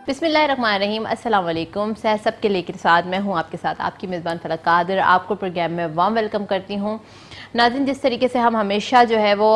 बिस्मिल्लाहिर्रहमानिर्रहीम, अस्सलाम वालेकुम। सह सबके लिए के साथ मैं हूँ आपके साथ आपकी मेज़बान फलक कादिर। आपको प्रोग्राम में वार्म वेलकम करती हूँ। नाज़रीन, जिस तरीके से हम हमेशा जो है वो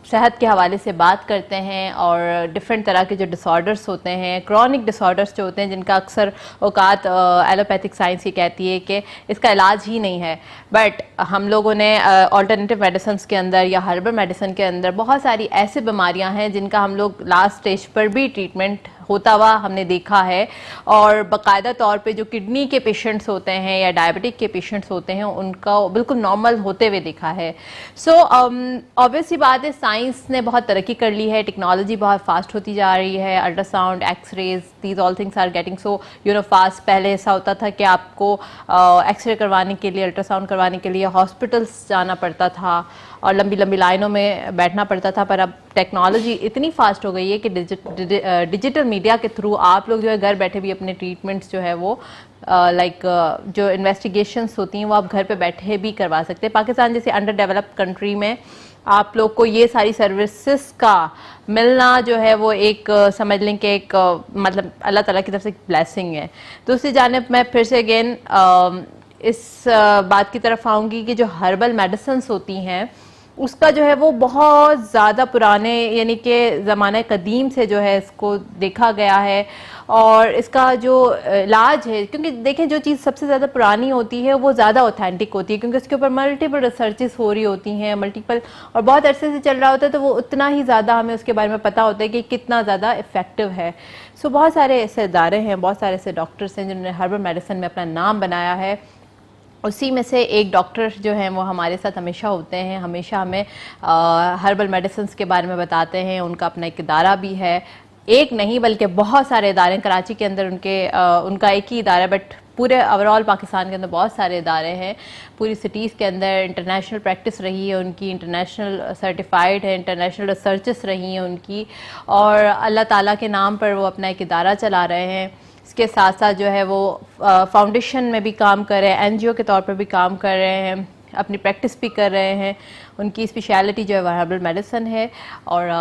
सेहत के हवाले से बात करते हैं और डिफरेंट तरह के जो डिसऑर्डर्स होते हैं, क्रॉनिक डिसऑर्डर्स जो होते हैं, जिनका अक्सर औकात एलोपैथिक साइंस ही कहती है कि इसका इलाज ही नहीं है, बट हम लोगों ने ऑल्टरनेटिव मेडिसिन के अंदर या हर्बल मेडिसिन के अंदर बहुत सारी ऐसी बीमारियां हैं जिनका हम लोग लास्ट स्टेज पर भी ट्रीटमेंट होता हुआ हमने देखा है। और बाकायदा तौर पे जो किडनी के पेशेंट्स होते हैं या डायबिटिक के पेशेंट्स होते हैं उनका बिल्कुल नॉर्मल होते हुए देखा है। सो ऑब्वियस सी बात है, साइंस ने बहुत तरक्की कर ली है, टेक्नोलॉजी बहुत फास्ट होती जा रही है। Ultrasound, x-rays, these all things are getting so fast. पहले ऐसा होता था कि आपको एक्सरे करवाने के लिए, अल्ट्रासाउंड करवाने के लिए हॉस्पिटल्स जाना पड़ता था और लंबी लंबी लाइनों में बैठना पड़ता था, पर अब टेक्नोलॉजी इतनी फास्ट हो गई है कि डिजिटल मीडिया के थ्रू आप लोग जो है घर बैठे भी अपने ट्रीटमेंट्स जो है वो जो इन्वेस्टिगेशंस होती हैं वो आप घर पे बैठे भी करवा सकते हैं। पाकिस्तान जैसे अंडर डेवलप्ड कंट्री में आप लोग को ये सारी सर्विसेज का मिलना जो है वो एक समझ लें कि एक मतलब अल्लाह ताला की तरफ से एक ब्लेसिंग है। दूसरी जानिब मैं फिर से अगेन इस बात की तरफ आऊँगी कि जो हर्बल मेडिसिन्स होती हैं उसका जो है वो बहुत ज़्यादा पुराने यानी कि ज़माने कदीम से जो है इसको देखा गया है और इसका जो इलाज है, क्योंकि देखें जो चीज़ सबसे ज़्यादा पुरानी होती है वो ज़्यादा ऑथेंटिक होती है क्योंकि उसके ऊपर मल्टीपल रिसर्चेस हो रही होती हैं, मल्टीपल और बहुत अरसे से चल रहा होता है, तो वो उतना ही ज़्यादा हमें उसके बारे में पता होता है कि कितना ज़्यादा इफ़ेक्टिव है। सो बहुत सारे ऐसे इदारे हैं, बहुत सारे ऐसे डॉक्टर्स हैं जिन्होंने हर्बल मेडिसिन में अपना नाम बनाया है। उसी में से एक डॉक्टर जो हैं वो हमारे साथ हमेशा होते हैं, हमेशा हमें हर्बल मेडिसिन्स के बारे में बताते हैं। उनका अपना एक इदारा भी है, एक नहीं बल्कि बहुत सारे इदारे हैं कराची के अंदर। उनका एक ही इदारा है, बट पूरे ओवरऑल पाकिस्तान के अंदर बहुत सारे इदारे हैं। पूरी सिटीज़ के अंदर इंटरनेशनल प्रैक्टिस रही है उनकी, इंटरनेशनल सर्टिफाइड है, इंटरनेशनल रिसर्चेस रही हैं उनकी, और अल्लाह ताला के नाम पर वो अपना एक इदारा चला रहे हैं। इसके साथ साथ जो है वो फाउंडेशन में भी काम कर रहे हैं, एनजीओ के तौर पर भी काम कर रहे हैं, अपनी प्रैक्टिस भी कर रहे हैं। उनकी स्पेशलिटी जो है वह हर्बल मेडिसिन है। और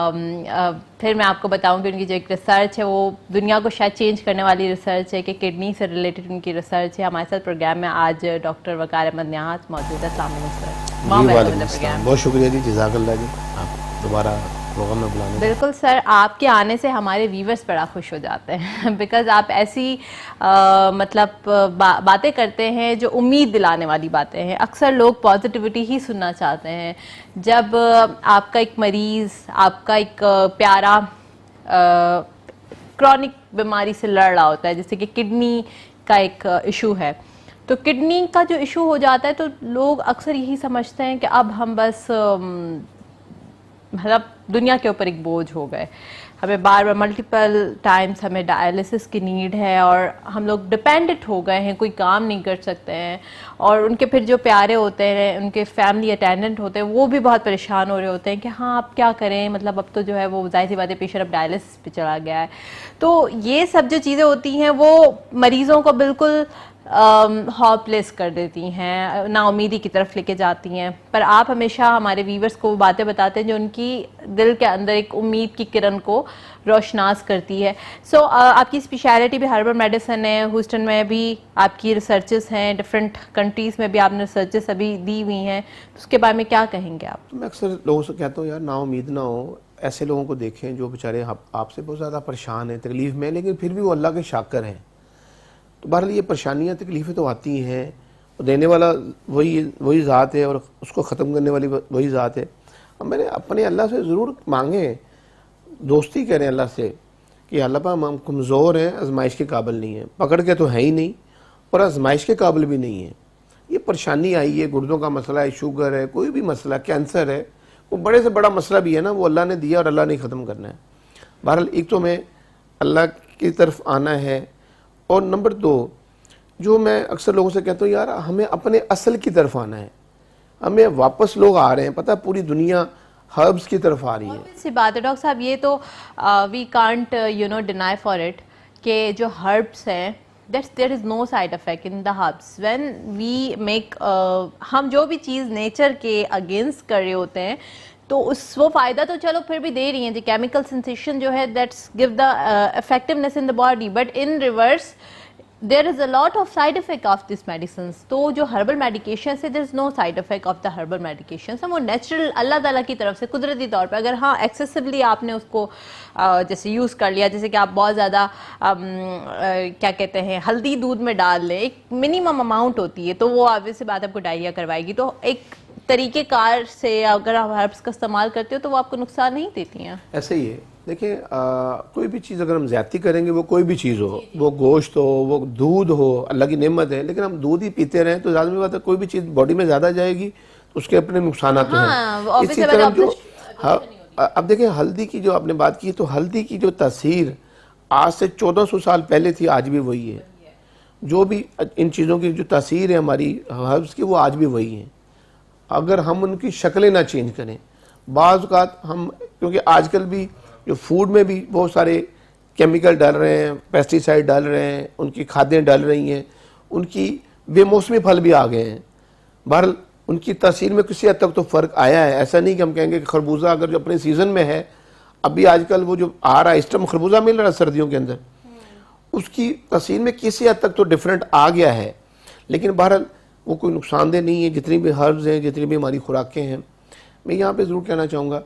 फिर मैं आपको बताऊंगी उनकी जो एक रिसर्च है वो दुनिया को शायद चेंज करने वाली रिसर्च है कि किडनी से रिलेटेड उनकी रिसर्च है। हमारे साथ प्रोग्राम में आज डॉक्टर वकार अहमद न्याज मौजूद है। अस्सलाम वालेकुम सर। बहुत शुक्रिया जी, जज़ाकल्लाह जी, आप दोबारा प्रोग्राम में बुलाने। बिल्कुल सर, आपके आने से हमारे व्यूवर्स बड़ा खुश हो जाते हैं बिकॉज आप ऐसी मतलब बातें करते हैं जो उम्मीद दिलाने वाली बातें हैं। अक्सर लोग पॉजिटिविटी ही सुनना चाहते हैं। जब आपका एक मरीज़, आपका एक प्यारा क्रॉनिक बीमारी से लड़ रहा होता है, जैसे कि किडनी का एक इशू है, तो किडनी का जो इशू हो जाता है तो लोग अक्सर यही समझते हैं कि अब हम बस मतलब दुनिया के ऊपर एक बोझ हो गए, हमें बार बार मल्टीपल टाइम्स हमें डायलिसिस की नीड है और हम लोग डिपेंडेंट हो गए हैं, कोई काम नहीं कर सकते हैं। और उनके फिर जो प्यारे होते हैं, उनके फैमिली अटेंडेंट होते हैं, वो भी बहुत परेशान हो रहे होते हैं कि हाँ अब क्या करें, मतलब अब तो जो है वो जाहिर सी बात है पेशेंट अब डायलिसिस पे चला गया है। तो ये सब जो चीज़ें होती हैं वो मरीज़ों को बिल्कुल हॉपलेस कर देती हैं, नाउमीदी की तरफ लेके जाती हैं। पर आप हमेशा हमारे व्यूवर्स को बातें बताते हैं जो उनकी दिल के अंदर एक उम्मीद की किरण को रोशनास करती है। सो आपकी स्पेशलिटी भी हर्बल मेडिसिन है, ह्यूस्टन में भी आपकी रिसर्चेस हैं, डिफरेंट कंट्रीज़ में भी आपने रिसर्चेस अभी दी हुई हैं, तो उसके बारे में क्या कहेंगे आप? मैं अक्सर लोगों से कहता हूँ यार नाउमीद ना हो, ऐसे लोगों को देखें जो बेचारे आपसे बहुत ज़्यादा परेशान हैं, तकलीफ़ में, लेकिन फिर भी वो अल्लाह के शाकर हैं। तो बहरहाल ये परेशानियाँ तकलीफ़ें तो आती हैं, और देने वाला वही ज़ात है और उसको ख़त्म करने वाली वही ज़ात है। अब मैंने अपने अल्लाह से ज़रूर मांगे, दोस्ती करें अल्लाह से कि अल्लाह पाक हम कमज़ोर हैं, आजमाइश के काबिल नहीं है, पकड़ के तो है ही नहीं और आजमाइश के काबिल भी नहीं है। ये परेशानी आई है, गुर्दों का मसला है, शुगर है, कोई भी मसला, कैंसर है, वो बड़े से बड़ा मसला भी है ना, वो अल्लाह ने दिया और अल्लाह ने ख़त्म करना है। बहरहाल एक तो मैं अल्लाह की तरफ आना है, और नंबर 2 जो मैं अक्सर लोगों से कहता हूँ यार हमें अपने असल की तरफ आना है। हमें वापस लोग आ रहे हैं, पता है पूरी दुनिया हर्ब्स की तरफ आ रही है। सी बात है डॉक्टर साहब, ये तो we can't deny for it कि जो हर्ब्स हैं there is no side effect in the herbs when we make हम जो भी चीज़ नेचर के अगेंस्ट कर रहे होते हैं तो वो फ़ायदा तो चलो फिर भी दे रही हैं, जो केमिकल सेंसेशन जो है that's give the effectiveness in the body, but in reverse there is a lot of side effect of this medicine. तो जो हर्बल मेडिकेशन है there is no side effect of the herbal medication, वो natural अल्लाह ताला की तरफ से कुदरती तौर पर, अगर हाँ एक्सेसिवली आपने उसको जैसे यूज़ कर लिया, जैसे कि आप बहुत ज़्यादा क्या कहते हैं हल्दी दूध में डाल लें, एक मिनिमम अमाउंट होती है, तो वो ऑब्वियस सी बात आपको डायरिया करवाएगी। तो एक तरीक़ेकार से अगर आप हर्ब्स का इस्तेमाल करते हो तो वो आपको नुकसान नहीं देती हैं। ऐसे ही है, देखिए कोई भी चीज़ अगर हम ज्यादती करेंगे, वो कोई भी चीज़ हो, वो गोश्त हो, वो दूध हो, अल्लाह की नेमत है, लेकिन हम दूध ही पीते रहें तो ज़्यादा बात है कोई भी चीज़ बॉडी में ज़्यादा जाएगी तो उसके अपने नुकसान तो हैं। इसी तरह जो अब देखिए हल्दी की जो आपने बात की, तो हल्दी की जो तासीर आज से 1400 साल पहले थी, आज भी वही है। जो भी इन चीज़ों की जो तासीर है हमारी हर्ब्स की, वो आज भी वही है, अगर हम उनकी शक्लें ना चेंज करें। बाज़ औक़ात हम, क्योंकि आजकल भी जो फूड में भी बहुत सारे केमिकल डाल रहे हैं, पेस्टिसाइड डाल रहे हैं, उनकी खादें डाल रही हैं, उनकी बेमौसमी फल भी आ गए हैं। बहरहाल उनकी तासीर में किसी हद तक तो फ़र्क आया है। ऐसा नहीं कि हम कहेंगे कि खरबूजा अगर जो अपने सीज़न में है, अभी आजकल वो जो आ रहा है इस टाइम खरबूजा मिल रहा है सर्दियों के अंदर, उसकी तासीर में किसी हद तक तो डिफरेंट आ गया है, लेकिन बहरहाल वो कोई नुकसानदेह नहीं है। जितनी भी हर्ब्स हैं, जितनी भी हमारी खुराकें हैं, मैं यहाँ पे ज़रूर कहना चाहूँगा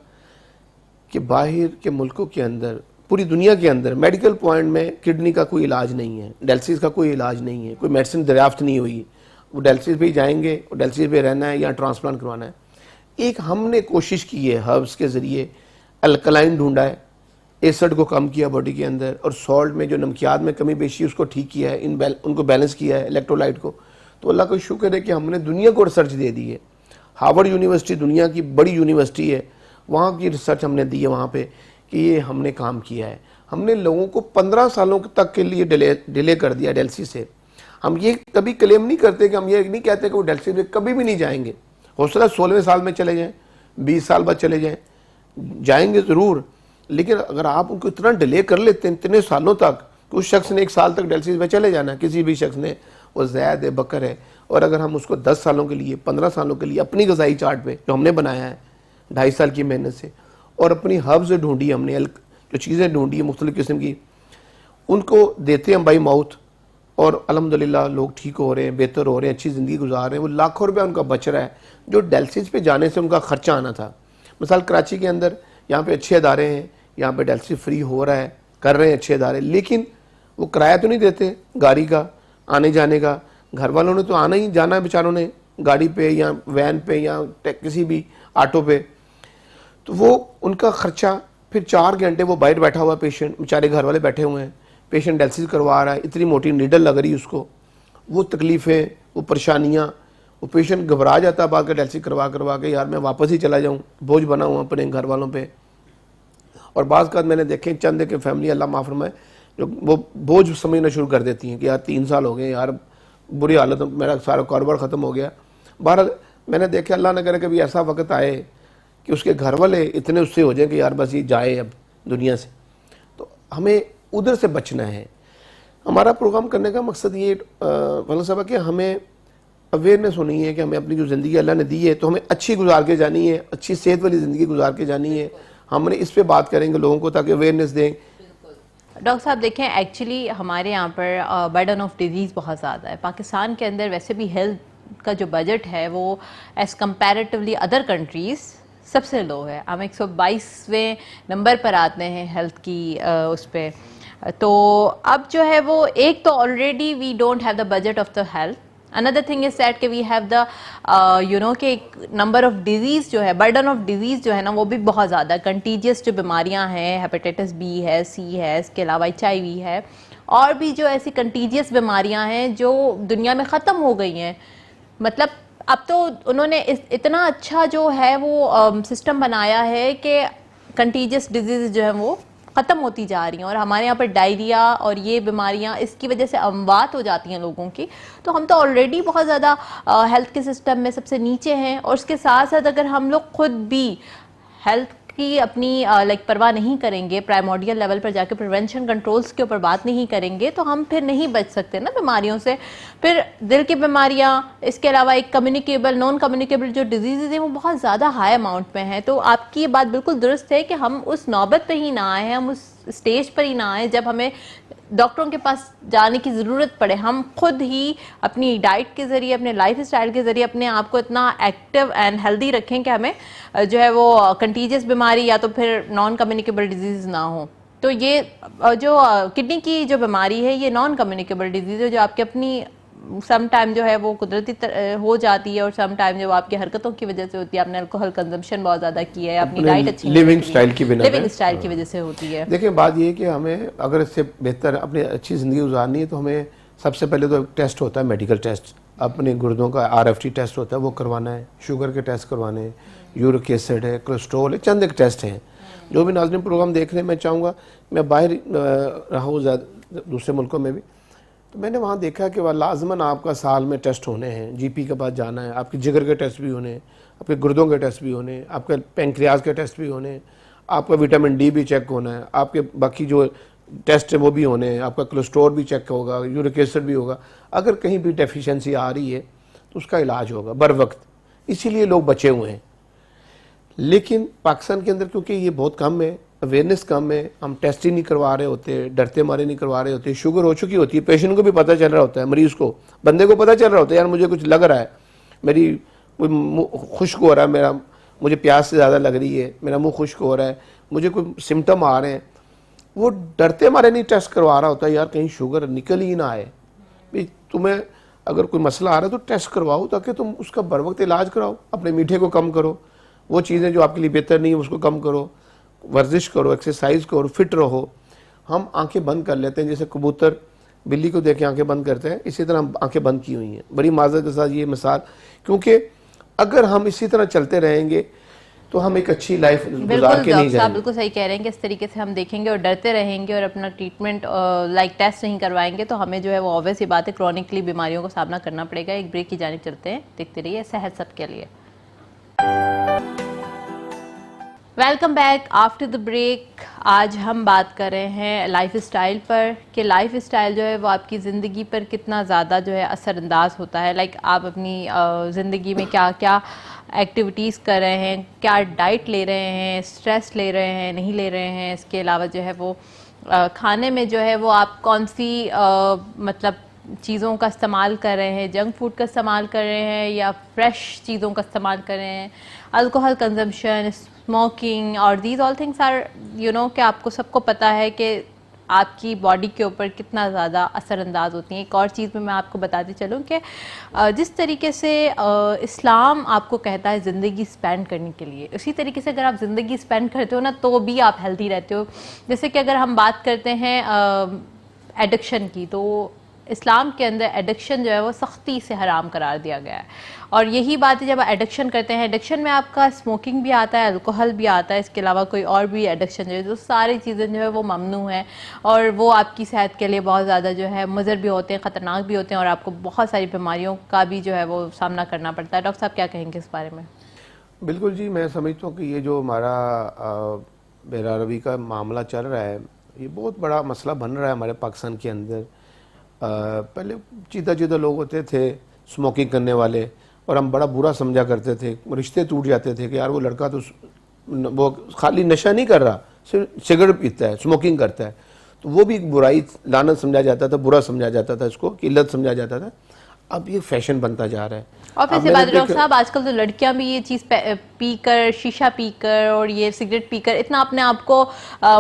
कि बाहर के मुल्कों के अंदर, पूरी दुनिया के अंदर मेडिकल पॉइंट में किडनी का कोई इलाज नहीं है, डायलिसिस का कोई इलाज नहीं है, कोई मेडिसिन दरियाफ्त नहीं हुई। वो डायलिसिस पे ही जाएंगे, डायलिसिस पे रहना है या ट्रांसप्लांट करवाना है। एक हमने कोशिश की है हर्ब्स के ज़रिए, अल्कलाइन ढूंढा है, एसिड को कम किया बॉडी के अंदर, और सॉल्ट में जो नमकियात में कमी पेशी उसको ठीक किया है, उनको बैलेंस किया है, इलेक्ट्रोलाइट को। तो अल्लाह का शुक्र है कि हमने दुनिया को रिसर्च दे दी है। हार्वर्ड यूनिवर्सिटी दुनिया की बड़ी यूनिवर्सिटी है, वहाँ की रिसर्च हमने दी है वहाँ पे कि ये हमने काम किया है। हमने लोगों को 15 सालों तक के लिए डिले कर दिया डायलिसिस से। हम ये कभी क्लेम नहीं करते कि हम ये नहीं कहते कि वो डायलिसिस में कभी भी नहीं जाएंगे। हो सकता है 16वें साल में चले जाएं, 20 साल बाद चले जाएं, जाएंगे ज़रूर, लेकिन अगर आप उनको इतना डिले कर लेते हैं इतने सालों तक, कि उस शख्स ने 1 साल तक डायलिसिस में चले जाना, किसी भी शख्स ने, वो ज़ैद है, बकर है। और अगर हम उसको 10 सालों के लिए, 15 सालों के लिए अपनी ग़िज़ाई चार्ट पे जो हमने बनाया है 2.5 साल की मेहनत से, और अपनी हर्ब्स ढूंढी हमने, जो चीज़ें ढूंढी है मुख्तलिफ़ किस्म की, उनको देते हैं बाई माउथ, और अल्हम्दुलिल्लाह लोग ठीक हो रहे हैं, बेहतर हो रहे हैं, अच्छी ज़िंदगी गुजार रहे हैं। वो लाखों रुपया उनका बच रहा है जो डायलिसिस पे जाने से उनका ख़र्चा आना था। मिसाल कराची के अंदर यहाँ पे अच्छे अदारे हैं, यहाँ पे डायलिसिस फ्री हो रहा है, कर रहे हैं अच्छे अदारे, लेकिन वो किराया तो नहीं देते गाड़ी का, आने जाने का। घर वालों ने तो आना ही जाना है बेचारों ने, गाड़ी पे या वैन पे या किसी भी ऑटो पे, तो वो उनका ख़र्चा, फिर 4 घंटे वो बाहर बैठा हुआ पेशेंट, बेचारे घर वाले बैठे हुए हैं, पेशेंट डायलिसिस करवा रहा है, इतनी मोटी नीडल लग रही है उसको, वो तकलीफ़ें, वो परेशानियाँ, वो पेशेंट घबरा जाता है बाद डायलिसिस करवा के, यार मैं वापस ही चला जाऊँ, बोझ बना हुआ अपने घर वालों पे। और बाज़ का मैंने देखे चंद के फैमिली, अल्लाह माफ़ फरमाए, जो वो बोझ समझना शुरू कर देती हैं कि यार 3 साल हो गए, यार बुरी हालत, मेरा सारा कारोबार ख़त्म हो गया। बहरहाल मैंने देखा, अल्लाह न करे कभी ऐसा वक्त आए कि उसके घर वाले इतने उससे हो जाए कि यार बस ये जाए अब दुनिया से, तो हमें उधर से बचना है। हमारा प्रोग्राम करने का मकसद ये साहब कि हमें अवेयरनेस होनी है कि हमें अपनी जो ज़िंदगी अल्लाह ने दी है तो हमें अच्छी गुजार के जानी है, अच्छी सेहत वाली ज़िंदगी गुजार के जानी है। हमने इस पे बात करेंगे लोगों को ताकि अवेयरनेस दें। डॉक्टर साहब देखें, एक्चुअली हमारे यहाँ पर बर्डन ऑफ डिजीज़ बहुत ज़्यादा है। पाकिस्तान के अंदर वैसे भी हेल्थ का जो बजट है वो एज़ कम्पैरेटिवली अदर कंट्रीज़ सबसे लो है। हम 122वें नंबर पर आते हैं हेल्थ की उस पर। तो अब जो है वो एक तो already we don't have the budget of the health, another thing is that कि वी हैव द कि नंबर ऑफ डिजीज़ जो है, बर्डन ऑफ डिजीज़ जो है ना वो भी बहुत ज़्यादा, कंटीजियस जो बीमारियां हैं, हेपेटाइटिस बी है, सी है, इसके अलावा HIV है, और भी जो ऐसी कंटीजियस बीमारियां हैं जो दुनिया में ख़त्म हो गई हैं। मतलब अब तो उन्होंने इतना अच्छा जो है वो सिस्टम बनाया है कि कंटीजियस डिजीज़ जो है वो ख़त्म होती जा रही हैं, और हमारे यहाँ पर डायरिया और ये बीमारियाँ इसकी वजह से अमवात हो जाती हैं लोगों की। तो हम तो ऑलरेडी बहुत ज़्यादा हेल्थ के सिस्टम में सबसे नीचे हैं, और उसके साथ साथ अगर हम लोग खुद भी हेल्थ की अपनी लाइक परवाह नहीं करेंगे, प्राइमोर्डियल लेवल पर जाके प्रिवेंशन कंट्रोल्स के ऊपर बात नहीं करेंगे, तो हम फिर नहीं बच सकते ना बीमारियों से। फिर दिल की बीमारियां, इसके अलावा एक कम्युनिकेबल नॉन कम्युनिकेबल जो डिजीज़ हैं वो बहुत ज़्यादा हाई अमाउंट में है। तो आपकी ये बात बिल्कुल दुरुस्त है कि हम उस नौबत पे ही ना आए, हम उस स्टेज पर ही ना आए जब हमें डॉक्टरों के पास जाने की ज़रूरत पड़े। हम खुद ही अपनी डाइट के ज़रिए, अपने लाइफ स्टाइल के ज़रिए अपने आप को इतना एक्टिव एंड हेल्दी रखें कि हमें जो है वो कंटीजियस बीमारी या तो फिर नॉन कम्युनिकेबल डिजीज़ ना हो। तो ये जो किडनी की जो बीमारी है ये नॉन कम्युनिकेबल डिजीज़ है, जो आपकी अपनी सम टाइम जो है वो कुदरती हो जाती है और सम टाइम जो आपकी हरकतों की वजह से होती है। आपने अल्कोहल कंजम्पशन बहुत ज़्यादा की है, अपनी डाइट अच्छी लिविंग स्टाइल की बिना लिविंग स्टाइल की वजह से होती है। देखिए बात ये है कि हमें अगर इससे बेहतर अपनी अच्छी ज़िंदगी गुजारनी है तो हमें सबसे पहले तो टेस्ट होता है, मेडिकल टेस्ट। अपने गुर्दों का RFT टेस्ट होता है, वो करवाना है। शुगर के टेस्ट करवाने हैं, यूरिक एसिड है, कोलेस्ट्रॉल है, चंद एक टेस्ट हैं। जो भी नाज़रीन प्रोग्राम देख रहे हैं, मैं चाहूँगा, मैं बाहर रहा हूँ दूसरे मुल्कों में भी, तो मैंने वहाँ देखा कि वह लाजमन आपका साल में टेस्ट होने हैं। GP के पास जाना है, आपके जिगर के टेस्ट भी होने हैं, आपके गुर्दों के टेस्ट भी होने हैं, आपके पेंक्रियाज के टेस्ट भी होने हैं, आपका विटामिन D भी चेक होना है, आपके बाकी जो टेस्ट है वो भी होने हैं, आपका कोलेस्ट्रॉल भी चेक होगा, यूरिक एसिड भी होगा। अगर कहीं भी डेफिशिएंसी आ रही है तो उसका इलाज होगा बर वक्त, इसीलिए लोग बचे हुए हैं। लेकिन पाकिस्तान के अंदर क्योंकि ये बहुत कम है, अवेयरनेस कम है, हम टेस्ट ही नहीं करवा रहे होते, डरते मारे नहीं करवा रहे होते। शुगर हो चुकी होती है, पेशेंट को भी पता चल रहा होता है, मरीज़ को, बंदे को पता चल रहा होता है, यार मुझे कुछ लग रहा है, मेरी खुश्क हो रहा है, मेरा मुझे प्यास से ज़्यादा लग रही है, मेरा मुंह खुश्क हो रहा है, मुझे कोई सिम्टम आ रहे हैं। वो डरते मारे नहीं टेस्ट करवा रहा होता है, यार कहीं शुगर निकल ही ना आए। भाई तुम्हें अगर कोई मसला आ रहा है तो टेस्ट करवाओ, ताकि तुम उसका बर वक्त इलाज कराओ। अपने मीठे को कम करो, वो चीज़ें जो आपके लिए बेहतर नहीं है उसको कम करो, वर्जिश करो, एक्सरसाइज करो, फिट रहो। हम आंखें बंद कर लेते हैं, जैसे कबूतर बिल्ली को देख के आंखें बंद करते हैं, इसी तरह हम आंखें बंद की हुई हैं। बड़ी माजरत के साथ ये मिसाल, क्योंकि अगर हम इसी तरह चलते रहेंगे तो हम एक अच्छी लाइफ गुजार के नहीं जाएंगे। बिल्कुल सही कह रहे हैं कि इस तरीके से हम देखेंगे और डरते रहेंगे और अपना ट्रीटमेंट लाइक टेस्ट नहीं करवाएंगे तो हमें जो है वो ऑब्वियस ही बात है क्रॉनिकली बीमारियों का सामना करना पड़ेगा। एक ब्रेक की जानिब चलते हैं, देखते रहिए सेहत सबके लिए। Welcome back after the break. आज हम बात कर रहे हैं लाइफ स्टाइल पर कि लाइफ स्टाइल जो है वो आपकी ज़िंदगी पर कितना ज़्यादा जो है असरअंदाज होता है। लाइक आप अपनी ज़िंदगी में क्या क्या एक्टिविटीज़ कर रहे हैं, क्या डाइट ले रहे हैं, स्ट्रेस ले रहे हैं, नहीं ले रहे हैं। इसके अलावा जो है वो खाने में जो है वो आप कौन सी मतलब चीज़ों का इस्तेमाल कर रहे हैं, जंक फूड का इस्तेमाल कर रहे हैं या फ्रेश चीज़ों का इस्तेमाल कर रहे हैं। अल्कोहल कंजम्पशन, स्मोकिंग और दीज ऑल थिंग्स आर कि आपको सबको पता है कि आपकी बॉडी के ऊपर कितना ज़्यादा असरअंदाज होती हैं। एक और चीज़ में मैं आपको बताती चलूँ कि जिस तरीके से इस्लाम आपको कहता है ज़िंदगी स्पेंड करने के लिए, उसी तरीके से अगर आप ज़िंदगी स्पेंड करते हो ना तो भी आप हेल्दी रहते हो। जैसे कि अगर हम बात करते हैं एडिक्शन की, तो इस्लाम के अंदर एडिक्शन जो है वो सख्ती से हराम करार दिया गया है। और यही बात है जब एडिक्शन करते हैं, एडिक्शन में आपका स्मोकिंग भी आता है, अल्कोहल भी आता है, इसके अलावा कोई और भी एडिक्शन जो है, तो सारी चीज़ें जो है वो ममनू है और वो आपकी सेहत के लिए बहुत ज़्यादा जो है मुज़र भी होते हैं, ख़तरनाक भी होते हैं और आपको बहुत सारी बीमारियों का भी जो है वो सामना करना पड़ता है। डॉक्टर साहब क्या कहेंगे इस बारे में? बिल्कुल जी, मैं समझता हूँ कि ये जो हमारा बेरारवी का मामला चल रहा है, ये बहुत बड़ा मसला बन रहा है हमारे पाकिस्तान के अंदर। पहले चीता चीता लोग होते थे स्मोकिंग करने वाले, और हम बड़ा बुरा समझा करते थे, रिश्ते टूट जाते थे कि यार वो लड़का तो वो खाली नशा नहीं कर रहा, सिर्फ सिगरेट पीता है, स्मोकिंग करता है, तो वो भी एक बुराई, लानत समझा जाता था, बुरा समझा जाता था, इसको किल्लत समझा जाता था। अब ये फैशन बनता जा रहा है। और फिर से बात डॉक्टर साहब, आजकल तो लड़कियां भी ये चीज़ पीकर, शीशा पीकर और ये सिगरेट पीकर इतना अपने आप को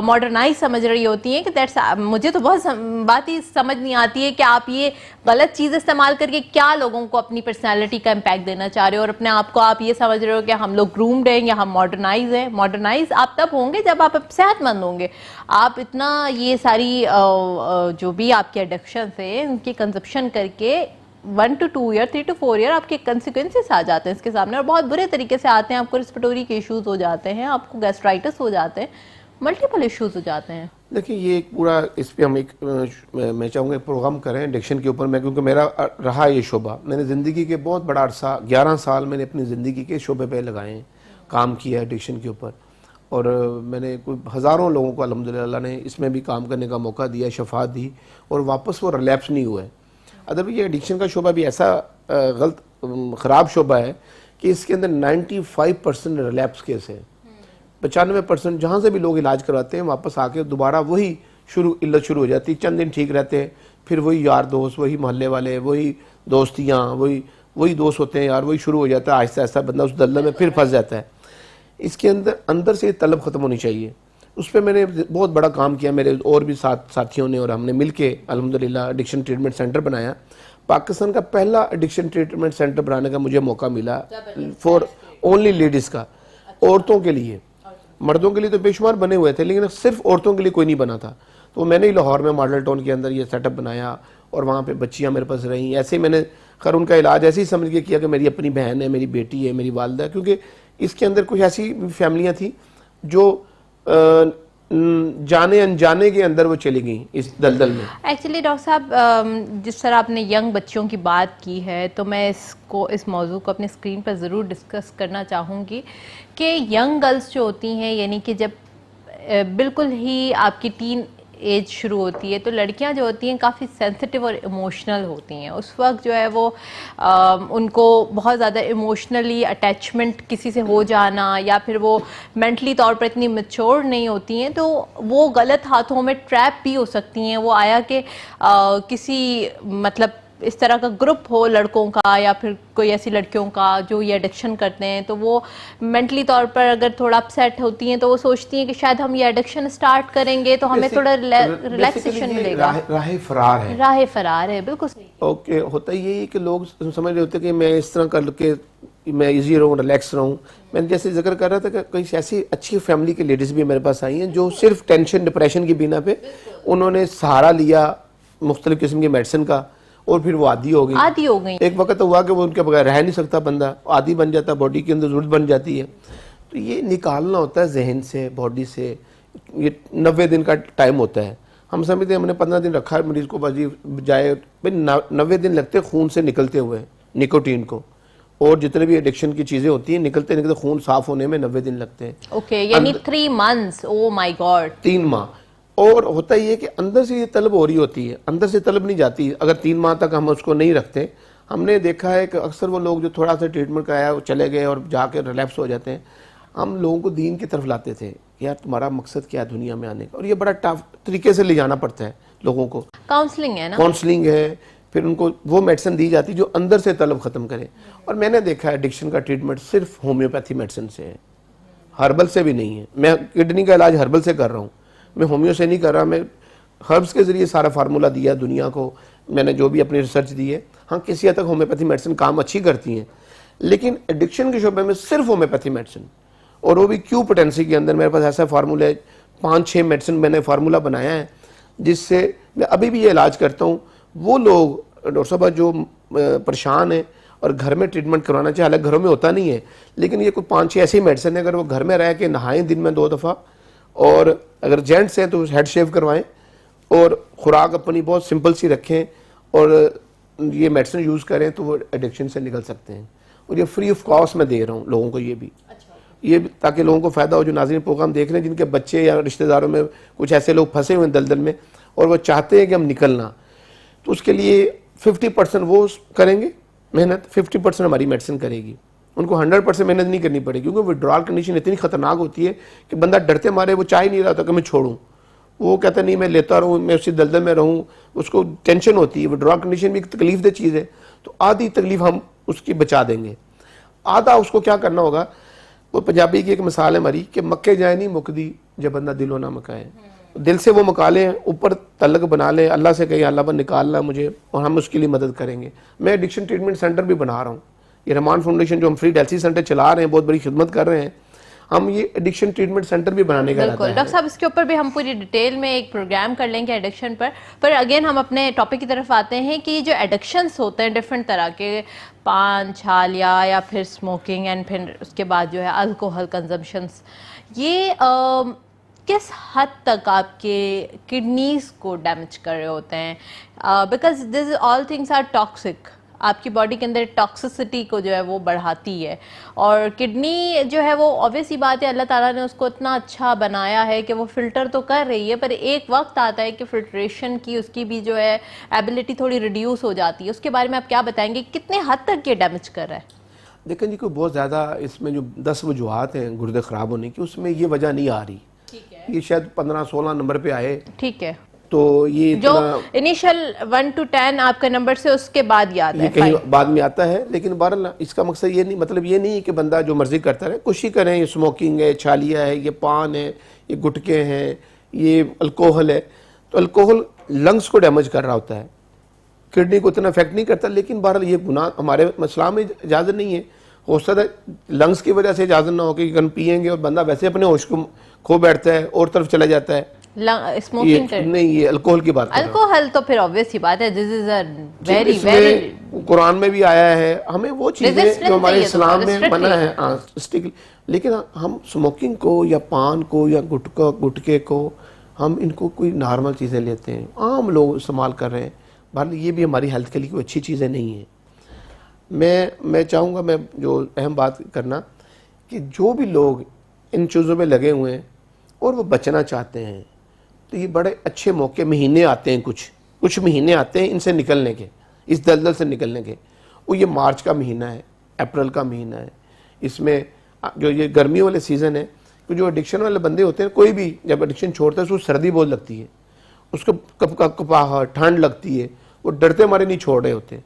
मॉडर्नाइज समझ रही होती हैं कि दैट्स, मुझे तो बहुत बात ही समझ नहीं आती है कि आप ये गलत चीज़ इस्तेमाल करके क्या लोगों को अपनी पर्सनालिटी का इम्पैक्ट देना चाह रहे हो और अपने आप को आप ये समझ रहे हो कि हम लोग ग्रूम्ड हैं या हम मॉडर्नाइज हैं। मॉडर्नाइज आप तब होंगे जब आप सेहतमंद होंगे। आप इतना ये सारी जो भी आपके एडिक्शन है उनकी कंजप्शन करके 1 to 2 ईयर, 3 to 4 ईयर आपके कंसिक्वेंसेस आ जाते हैं इसके सामने और बहुत बुरे तरीके से आते हैं। आपको रिस्पिरेटरी के इश्यूज हो जाते हैं, आपको गैस्ट्राइटिस हो जाते हैं, मल्टीपल इश्यूज हो जाते हैं। देखिए ये एक पूरा, इस पर हम एक मैं चाहूँगा प्रोग्राम करें एडिक्शन के ऊपर। मैं क्योंकि मेरा रहा ये शोबा, मैंने ज़िंदगी के बहुत बड़ा अरसा 11 साल मैंने अपनी ज़िंदगी के शोबे पे लगाए हैं, काम किया एडिक्शन के ऊपर। और मैंने कोई हज़ारों लोगों को अल्हम्दुलिल्लाह ने इसमें भी काम करने का मौका दिया, शफा दी, और वापस वो रिलैप्स नहीं हुआ है। अदर ये एडिक्शन का शोबा भी ऐसा गलत ख़राब शोबा है कि इसके अंदर 95% रिलैप्स केस है। 95% जहाँ से भी लोग इलाज करवाते हैं वापस आके दोबारा वही इल्लत शुरू हो जाती है। चंद दिन ठीक रहते हैं, फिर वही यार दोस्त, वही मोहल्ले वाले, वही दोस्तियाँ, वही दोस्त होते हैं यार, वही शुरू हो जाता है। आहिस्ता आहिस्ता बंदा उस दलदल में फिर फंस जाता है। इसके अंदर से तलब ख़त्म होनी चाहिए। उस पर मैंने बहुत बड़ा काम किया, मेरे और भी साथियों ने और हमने मिलके अल्हम्दुलिल्लाह एडिक्शन ट्रीटमेंट सेंटर बनाया। पाकिस्तान का पहला एडिक्शन ट्रीटमेंट सेंटर बनाने का मुझे मौका मिला फॉर ओनली लेडीज़ का, औरतों के लिए। मर्दों के लिए तो बेशुमार बने हुए थे, लेकिन सिर्फ औरतों के लिए कोई नहीं बना था। तो मैंने ही लाहौर में मॉडल टाउन के अंदर ये सेटअप बनाया और वहाँ पे बच्चियाँ मेरे पास रहीं। ऐसे ही मैंने खैर उनका इलाज ऐसे ही समझ के किया कि मेरी अपनी बहन है, मेरी बेटी है, मेरी वालदा है, क्योंकि इसके अंदर कुछ ऐसी फैमिलियाँ थी जो जाने अनजाने के अंदर वो चली गई इस दलदल में। एक्चुअली डॉक्टर साहब, जिस तरह आपने यंग बच्चों की बात की है, तो मैं इस मौजू को अपनी स्क्रीन पर ज़रूर डिस्कस करना चाहूँगी कि यंग गर्ल्स जो होती हैं, यानी कि जब बिल्कुल ही आपकी टीन एज शुरू होती है, तो लड़कियां जो होती हैं काफ़ी सेंसिटिव और इमोशनल होती हैं। उस वक्त जो है वो उनको बहुत ज़्यादा इमोशनली अटैचमेंट किसी से हो जाना, या फिर वो मेंटली तौर पर इतनी मैच्योर नहीं होती हैं, तो वो गलत हाथों में ट्रैप भी हो सकती हैं। वो आया कि किसी मतलब इस तरह का ग्रुप हो लड़कों का या फिर कोई ऐसी लड़कियों का जो ये एडिक्शन करते हैं, तो वो मेंटली तौर पर अगर थोड़ा अपसेट होती हैं तो वो सोचती हैं कि शायद हम ये एडिक्शन स्टार्ट करेंगे तो हमें थोड़ा रिलैक्सेशन मिलेगा। राह फरार है, राह फरार है, बिल्कुल सही। ओके, होता यही है कि लोग समझ रहे होते कि मैं इस तरह करके मैं इजी रहूँ, रिलैक्स रहूँ। मैंने जैसे जिक्र कर रहा था कि कई ऐसी अच्छी फैमिली की लेडीज़ भी मेरे पास आई हैं जो सिर्फ टेंशन डिप्रेशन की बिना पे उन्होंने सहारा लिया मुख्तलिफ किस्म की मेडिसिन का, और फिर वो आदी हो गई। एक वक्त हुआ कि वो उनके बगैर रह नहीं सकता, बंदा आदी बन जाता, बॉडी के अंदर जरूरत बन जाती है। तो ये निकालना होता है जहन से, बॉडी से। ये 90 दिन का टाइम होता है। हम समझते हैं हमने 15 दिन रखा है मरीज को, बाजी जाए भाई 90 दिन लगते हैं खून से निकलते हुए निकोटीन को, और जितने भी एडिक्शन की चीजें होती हैं निकलते निकलते खून साफ होने में 90 दिन लगते हैं। ओके, यानी 3 months। ओ माय गॉड, 3 माह। और होता ये कि अंदर से ये तलब हो रही होती है, अंदर से तलब नहीं जाती अगर 3 माह तक हम उसको नहीं रखते। हमने देखा है कि अक्सर वो लोग जो थोड़ा सा ट्रीटमेंट कराया वो चले गए और जाके रिलैप्स हो जाते हैं। हम लोगों को दीन की तरफ लाते थे, यार तुम्हारा मकसद क्या है दुनिया में आने का, और ये बड़ा टफ तरीके से ले जाना पड़ता है लोगों को। काउंसलिंग है ना, काउंसलिंग है, फिर उनको वो मेडिसिन दी जाती है जो अंदर से तलब खत्म करे। और मैंने देखा है एडिक्शन का ट्रीटमेंट सिर्फ होम्योपैथी मेडिसिन से है, हर्बल से भी नहीं है। मैं किडनी का इलाज हर्बल से कर रहा हूँ, मैं होम्यो से नहीं कर रहा। मैं हर्ब्स के जरिए सारा फार्मूला दिया दुनिया को, मैंने जो भी अपनी रिसर्च दी है। हाँ, किसी हद तक होम्योपैथी मेडिसिन काम अच्छी करती हैं, लेकिन एडिक्शन के शोबे में सिर्फ होम्योपैथी मेडिसिन, और वो भी क्यू पोटेंसी के अंदर। मेरे पास ऐसा फार्मूला है, 5-6 मेडिसिन मैंने फार्मूला बनाया है जिससे मैं अभी भी ये इलाज करता हूँ। वो लोग डॉक्टर साहब जो परेशान हैं और घर में ट्रीटमेंट करवाना चाहिए, हालांकि घरों में होता नहीं है, लेकिन ये कोई 5-6 ऐसी मेडिसिन है, अगर वो घर में रह के नहाएं दिन में 2 दफ़ा, और अगर जेंट्स हैं तो हेड शेव करवाएं, और खुराक अपनी बहुत सिंपल सी रखें, और ये मेडिसिन यूज़ करें तो वो एडिक्शन से निकल सकते हैं। और ये फ्री ऑफ कॉस्ट मैं दे रहा हूँ लोगों को, ये भी ताकि लोगों को फ़ायदा हो जो नाज़रीन प्रोग्राम देख रहे हैं, जिनके बच्चे या रिश्तेदारों में कुछ ऐसे लोग फंसे हुए हैं दलदल में और वो चाहते हैं कि हम निकलना। तो उसके लिए 50% वो करेंगे मेहनत, 50% हमारी मेडिसिन करेगी। उनको 100% मेहनत नहीं करनी पड़ेगी, क्योंकि विड्रॉल कंडीशन इतनी खतरनाक होती है कि बंदा डरते मारे वो चाह ही नहीं रहा था कि मैं छोड़ूं। वो कहता नहीं मैं लेता रहूं, मैं उसी दलदल में रहूं, उसको टेंशन होती है। विड्रॉल कंडीशन भी एक तकलीफ दे चीज़ है, तो आधी तकलीफ हम उसकी बचा देंगे, आधा उसको क्या करना होगा। वो पंजाबी की एक मिसाल है हमारी कि मक्के जाए नहीं मुकदी जब बंदा दिलों ना मकाए। दिल से वो मका लें, ऊपर तल्लक बना लें, अल्लाह से कहीं अल्लाह पर निकालना मुझे, और हम उसके लिए मदद करेंगे। मैं एडिक्शन ट्रीटमेंट सेंटर भी बना रहा हूँ, ये रहमान फाउंडेशन जो हम फ्री डायलिसिस सेंटर चला रहे हैं, बहुत बड़ी खिदमत कर रहे हैं। हम ये एडिक्शन ट्रीटमेंट सेंटर भी बनाने का बिल्कुल डॉक्टर साहब, इसके ऊपर भी हम पूरी डिटेल में एक प्रोग्राम कर लेंगे एडिक्शन पर अगेन हम अपने टॉपिक की तरफ आते हैं कि जो एडिक्शंस होते हैं डिफरेंट तरह के, पान छालिया या फिर स्मोकिंग, एंड फिर उसके बाद जो है अल्कोहल कंजम्पशंस, ये किस हद तक आपके किडनीज को डैमेज कर रहे होते हैं, because this all things are toxic. आपकी बॉडी के अंदर टॉक्सिसिटी को जो है वो बढ़ाती है। और किडनी जो है वो ऑब्वियस ही बात है, अल्लाह ताला ने उसको इतना अच्छा बनाया है कि वो फिल्टर तो कर रही है, पर एक वक्त आता है कि फिल्ट्रेशन की उसकी भी जो है एबिलिटी थोड़ी रिड्यूस हो जाती है। उसके बारे में आप क्या बताएंगे, कितने हद तक ये डैमेज कर रहा है? देखें जी, कोई बहुत ज़्यादा इसमें जो 10 वजूहात हैं गुर्दे ख़राब होने की, उसमें ये वजह नहीं आ रही। ठीक है, ये शायद 15-16 नंबर पे आए। ठीक है, तो ये जो इतना इनिशियल 1 to 10 आपका नंबर से उसके बाद याद ये है, कहीं fine। बाद में आता है। लेकिन बहरहाल इसका मकसद ये नहीं, मतलब ये नहीं है कि बंदा जो मर्जी करता रहे, कुछ ही करें। ये स्मोकिंग है, छालिया है, ये पान है, ये गुटके हैं, ये अल्कोहल है। तो अल्कोहल लंग्स को डैमेज कर रहा होता है, किडनी को इतना इफेक्ट नहीं करता। लेकिन बहरहाल ये गुनाह हमारे इस्लाम में इजाज़त नहीं है। हो सकता है लंग्स की वजह से इजाज़त ना हो कि गन पियेंगे और बंदा वैसे अपने होश को खो बैठता है और तरफ चला जाता है। स्मोकिंग कर, नहीं, ये अल्कोहल की बात कर रहा हूं। अल्कोहल तो फिर ऑब्वियस ही बात है, दिस इज अ वेरी इसमें वेरी कुरान में भी आया है, हमें वो चीजें Resistance जो हमारे है ये तो, इस्लाम में strictly मना है स्टिक। लेकिन हम स्मोकिंग को या पान को या गुटके को हम इनको कोई नॉर्मल चीज़ें लेते हैं, आम लोग इस्तेमाल कर रहे हैं। बहरहाल ये भी हमारी हेल्थ के लिए कोई अच्छी चीज़ें नहीं हैं। मैं चाहूँगा, मैं जो अहम बात करना कि जो भी लोग इन चीज़ों में लगे हुए हैं और वो बचना चाहते हैं, तो ये बड़े अच्छे मौके महीने आते हैं, कुछ महीने आते हैं इनसे निकलने के, इस दलदल से निकलने के। वो ये मार्च का महीना है, अप्रैल का महीना है। इसमें जो ये गर्मियों वाले सीज़न है, तो जो एडिक्शन वाले बंदे होते हैं, कोई भी जब एडिक्शन छोड़ता है उसको सर्दी बहुत लगती है, उसको कपाहट ठंड लगती है, वो डरते मारे नहीं छोड़ रहे होते।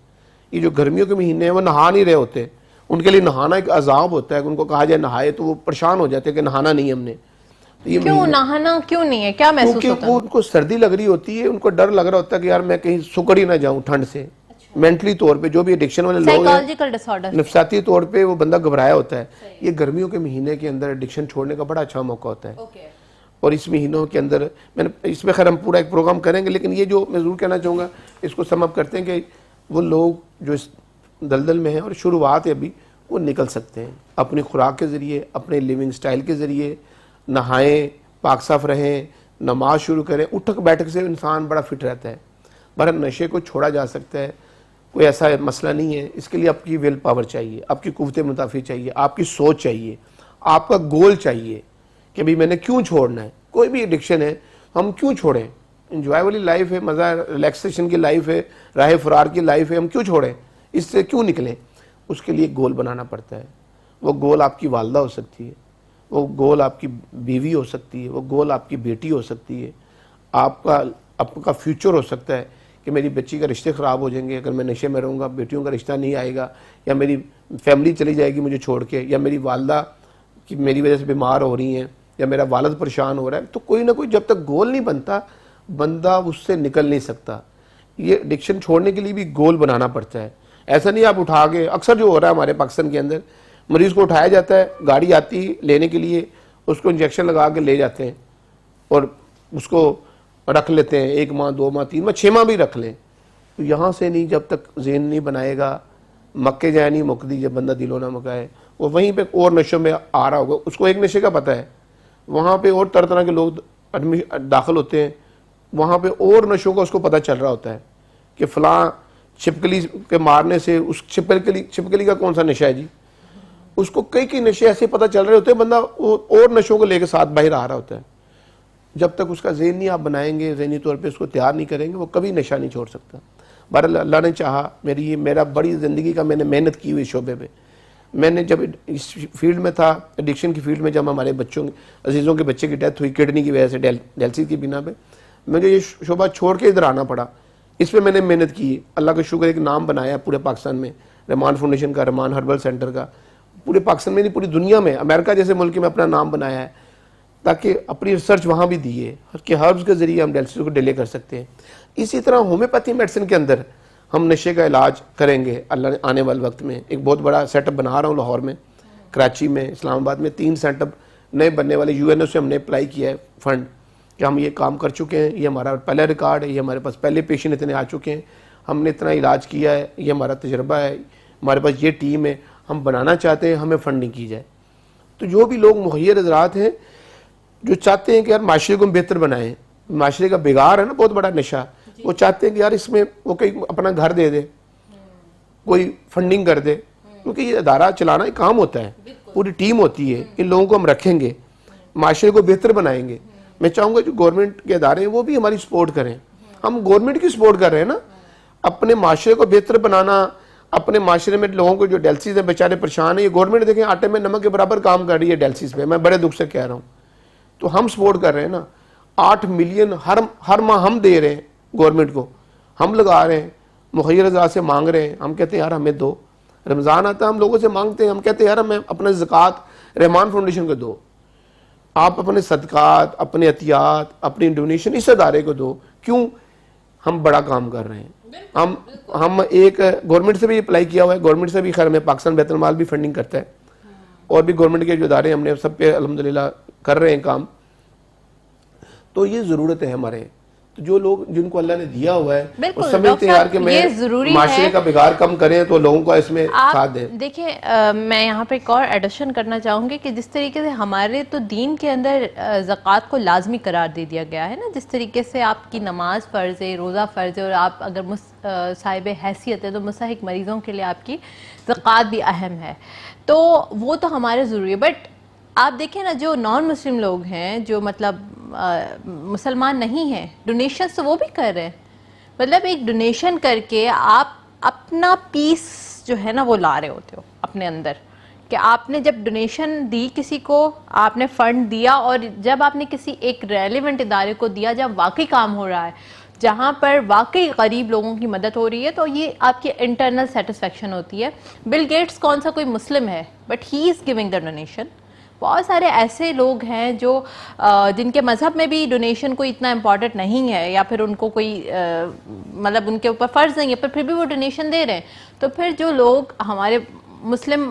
ये जो गर्मियों के महीने हैं वो नहा नहीं रहे होते, उनके लिए नहाना एक अजाब होता है। उनको कहा जाए नहाए तो वो परेशान हो जाते हैं कि नहाना नहीं हमने। तो ये क्यों नहाना क्यों नहीं है, क्या महसूस क्योंकि होता वो है? उनको सर्दी लग रही होती है, उनको डर लग रहा होता है कि यार मैं कहीं सुकड़ ही ना जाऊं ठंड से। मेंटली तौर पे जो भी एडिक्शन वाले लोग हैं, साइकोलॉजिकल डिसऑर्डर, नफसाती तौर पे वो बंदा घबराया होता है। ये गर्मियों के महीने के अंदर एडिक्शन छोड़ने का बड़ा अच्छा मौका होता है। और इस महीनों के अंदर मैंने इसमें खैर हम पूरा एक प्रोग्राम करेंगे, लेकिन ये जो मैं जरूर कहना चाहूँगा, इसको सम अप करते हैं कि वो लोग जो इस दलदल में हैं और शुरुआत है अभी, वो निकल सकते हैं अपनी खुराक के ज़रिए, अपने लिविंग स्टाइल के ज़रिए। नहाएं, पाक साफ रहें, नमाज शुरू करें। उठक बैठक से इंसान बड़ा फिट रहता है। बहर नशे को छोड़ा जा सकता है, कोई ऐसा मसला नहीं है। इसके लिए आपकी विल पावर चाहिए, आपकी कुव्वत मुताफ़ी चाहिए, आपकी सोच चाहिए, आपका गोल चाहिए कि भाई मैंने क्यों छोड़ना है। कोई भी एडिक्शन है हम क्यों छोड़ें? इंजॉय वाली लाइफ है, मज़ा रिलैक्सेशन की लाइफ है, राह फरार की लाइफ है, हम क्यों छोड़ें? इससे क्यों निकलें? उसके लिए गोल बनाना पड़ता है। वो गोल आपकी वालदा हो सकती है, वो गोल आपकी बीवी हो सकती है, वो गोल आपकी बेटी हो सकती है, आपका फ्यूचर हो सकता है कि मेरी बच्ची का रिश्ते ख़राब हो जाएंगे अगर मैं नशे में रहूँगा, बेटियों का रिश्ता नहीं आएगा, या मेरी फैमिली चली जाएगी मुझे छोड़ के, या मेरी वालदा कि मेरी वजह से बीमार हो रही हैं, या मेरा वालद परेशान हो रहा है। तो कोई ना कोई जब तक गोल नहीं बनता, बंदा उससे निकल नहीं सकता। ये एडिक्शन छोड़ने के लिए भी गोल बनाना पड़ता है। ऐसा नहीं आप उठा के, अक्सर जो हो रहा है हमारे पाकिस्तान के अंदर, मरीज़ को उठाया जाता है, गाड़ी आती है लेने के लिए, उसको इंजेक्शन लगा के ले जाते हैं और उसको रख लेते हैं 1 माह, 2 माह, 3 माह, 6 माह भी रख लें। तो यहाँ से नहीं, जब तक ज़हन नहीं बनाएगा, मक्के जाए नहीं मुकदी, जब बंदा दिलो ना मकाए। वो वहीं पे और नशों में आ रहा होगा, उसको एक नशे का पता है, वहाँ पे और तरह तरह के लोग दाखिल होते हैं, वहाँ पे और नशों का उसको पता चल रहा होता है कि फ़लाँ छिपकली के मारने से, उस छिपकली का कौन सा नशा है जी, उसको कई नशे ऐसे पता चल रहे होते हैं, बंदा और नशों को लेकर साथ बाहर आ रहा होता है। जब तक उसका ज़हन नहीं आप बनाएंगे, ज़हनी तौर पे उसको तैयार नहीं करेंगे, वो कभी नशा नहीं छोड़ सकता। बहरहाल अल्लाह ने चाहा, मेरा बड़ी ज़िंदगी का मैंने मेहनत की हुई शोबे पे। मैंने जब इस फील्ड में था, एडिक्शन की फील्ड में, जब हमारे बच्चों अजीज़ों के बच्चे की डेथ हुई किडनी की वजह से, डायलिसिस की बिना पे, मुझे ये शोबा छोड़ के इधर आना पड़ा। इस पर मैंने मेहनत की, अल्लाह का शुक्र, एक नाम बनाया पूरे पाकिस्तान में, रहमान फाउंडेशन का, रहमान हर्बल सेंटर का, पूरे पाकिस्तान में नहीं पूरी दुनिया में, अमेरिका जैसे मुल्क में अपना नाम बनाया है, ताकि अपनी रिसर्च वहाँ भी दी है कि हर्ब्स के ज़रिए हम डायलिसिस को डिले कर सकते हैं। इसी तरह होम्योपैथी मेडिसिन के अंदर हम नशे का इलाज करेंगे। अल्लाह ने आने वाले वक्त में एक बहुत बड़ा सेटअप बना रहा हूँ, लाहौर में, कराची में, इस्लामाबाद में 3 सेटअप नए बनने वाले। यूएनओ से हमने अप्लाई किया है फ़ंड कि हम ये काम कर चुके हैं, ये हमारा पहला रिकॉर्ड है, ये हमारे पास पहले पेशेंट इतने आ चुके हैं, हमने इतना इलाज किया है, ये हमारा तजर्बा है, हमारे पास ये टीम है, हम बनाना चाहते हैं, हमें फंडिंग की जाए। तो जो भी लोग मुहैयर हज़रात हैं जो चाहते हैं कि यार माशरे को हम बेहतर बनाएं, माशरे का बिगाड़ है ना बहुत बड़ा नशा, वो चाहते हैं कि यार इसमें वो कहीं अपना घर दे दे, कोई फंडिंग कर दे, क्योंकि ये अदारा चलाना एक काम होता है, पूरी टीम होती है। इन लोगों को हम रखेंगे, माशरे को बेहतर बनाएंगे। मैं चाहूँगा जो गवर्नमेंट के अदारे हैं वो भी हमारी सपोर्ट करें। हम गवर्नमेंट की सपोर्ट कर रहे हैं ना, अपने माशरे को बेहतर बनाना, अपने माशरे में लोगों को जो डेल्सिस है बेचारे परेशान है, ये गवर्नमेंट देखें आटे में नमक के बराबर काम कर रही है डेल्सिस पे, मैं बड़े दुख से कह रहा हूँ। तो हम सपोर्ट कर रहे हैं ना, 8 मिलियन हर माह हम दे रहे हैं गवर्नमेंट को, हम लगा रहे हैं, मुखैर रज़ा से मांग रहे हैं। हम कहते हैं यार हमें दो, रमज़ान आता है हम लोगों से मांगते हैं, हम कहते हैं यार हमें अपना ज़कात रहमान फाउंडेशन को दो, आप अपने सदकात, अपने अतियात, अपनी डोनेशन इस अदारे को दो। क्यों? हम बड़ा काम कर रहे हैं। हम एक गवर्नमेंट से भी अप्लाई किया हुआ है, गवर्नमेंट से भी खैर में पाकिस्तान बैतुल माल भी फंडिंग करता है, और भी गवर्नमेंट के जो अदारे हमने सब पे अल्हम्दुलिल्लाह कर रहे हैं काम। तो ये ज़रूरत है हमारे, तो जो लोग जिनको अल्लाह ने दिया हुआ है वो समझते हैं यार कि मैं माशरे का बिगाड़ कम करें तो लोगों को इसमें साथ दें। देखिए मैं यहाँ पे एक और एडिशन करना चाहूँगी कि जिस तरीके से हमारे तो दीन के अंदर ज़कात को लाजमी करार दे दिया गया है ना, जिस तरीके से आपकी नमाज फ़र्ज़ है, रोज़ा फ़र्ज़ है, और आप अगर साहिब हैसियत है तो मुस्तहिक़ मरीज़ों के लिए आपकी ज़कात भी अहम है, तो वो तो हमारे ज़रूरी है। बट आप देखें ना, जो नॉन मुस्लिम लोग हैं, जो मतलब मुसलमान नहीं हैं, डोनेशंस तो वो भी कर रहे हैं। मतलब एक डोनेशन करके आप अपना पीस जो है ना वो ला रहे होते हो अपने अंदर, कि आपने जब डोनेशन दी किसी को, आपने फ़ंड दिया, और जब आपने किसी एक रेलिवेंट इदारे को दिया जब वाकई काम हो रहा है, जहाँ पर वाकई गरीब लोगों की मदद हो रही है, तो ये आपकी इंटरनल सेटिस्फेक्शन होती है। बिल गेट्स कौन सा कोई मुस्लिम है, but he is giving the donation. बहुत सारे ऐसे लोग हैं जो जिनके मज़हब में भी डोनेशन कोई इतना इम्पॉर्टेंट नहीं है, या फिर उनको कोई मतलब उनके ऊपर फ़र्ज़ नहीं है, पर फिर भी वो डोनेशन दे रहे हैं। तो फिर जो लोग हमारे मुस्लिम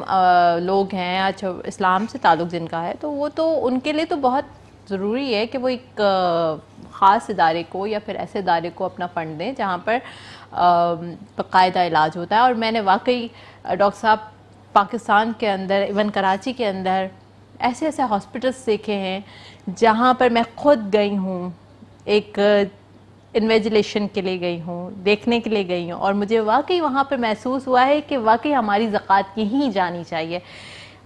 लोग हैं, अच्छा इस्लाम से ताल्लुक़ जिनका है, तो वो तो उनके लिए तो बहुत ज़रूरी है कि वो एक ख़ास इदारे को या फिर ऐसे इदारे को अपना फ़ंड दें जहाँ पर बाकायदा इलाज होता है। और मैंने वाकई डॉक्टर साहब पाकिस्तान के अंदर, इवन कराची के अंदर ऐसे ऐसे हॉस्पिटल्स देखे हैं जहाँ पर मैं खुद गई हूँ, एक इन्वेजिलेशन के लिए गई हूँ, देखने के लिए गई हूँ, और मुझे वाकई वहाँ पर महसूस हुआ है कि वाकई हमारी ज़कात यहीं जानी चाहिए।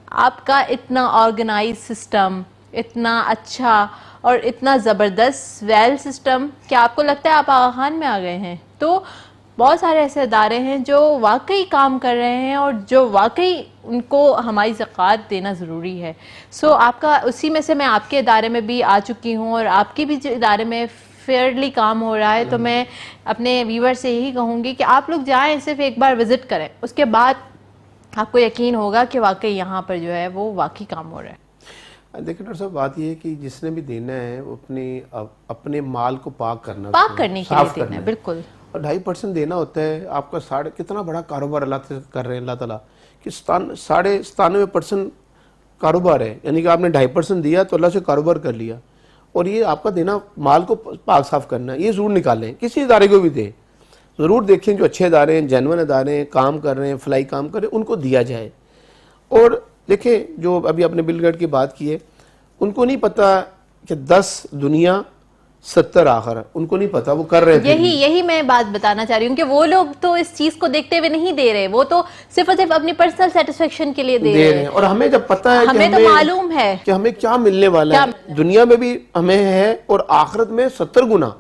आपका इतना ऑर्गेनाइज सिस्टम, इतना अच्छा और इतना ज़बरदस्त वेल सिस्टम कि आपको लगता है आप आगा खान में आ गए हैं। तो बहुत सारे ऐसे अदारे हैं जो वाकई काम कर रहे हैं और जो वाकई उनको हमारी ज़कात देना ज़रूरी है। सो आपका उसी में से मैं आपके इदारे में भी आ चुकी हूँ, और आपके भी जो इदारे में फेयरली काम हो रहा है, तो मैं अपने व्यूवर से यही कहूँगी कि आप लोग जाएँ, सिर्फ एक बार विज़िट करें, उसके बाद आपको यकीन होगा कि वाकई यहाँ पर जो है वो वाकई काम हो रहा है। देखिए डॉक्टर साहब, बात यह है कि जिसने भी देना है वो अपने माल को पाक करने के लिए देना है, बिल्कुल। और 2.5% देना होता है आपका। कितना बड़ा कारोबार अल्लाह से कर रहे हैं अल्लाह ताला, कि 97% कारोबार है, यानी कि आपने 2.5% दिया तो अल्लाह से कारोबार कर लिया। और ये आपका देना माल को पाक साफ करना, ये ज़रूर निकालें, किसी इदारे को भी दें, ज़रूर देखें जो अच्छे इदारे हैं, जेन्युइन इदारे हैं, काम कर रहे हैं, फलाई काम कर रहे हैं, उनको दिया जाए। और देखें जो अभी आपने बिल गेट्स की बात की है, उनको नहीं पता कि 10 दुनिया 70 आखिर, उनको नहीं पता, वो कर रहे थे। यही मैं बात बताना चाह रही हूँ कि वो लोग तो इस चीज को देखते हुए नहीं दे रहे, वो तो सिर्फ और सिर्फ अपनी पर्सनल सेटिस्फेक्शन के लिए दे रहे हैं। और हमें जब पता है, हमें तो मालूम है कि हमें क्या मिलने वाला है, दुनिया में भी हमें है और आखिरत में 70 गुना।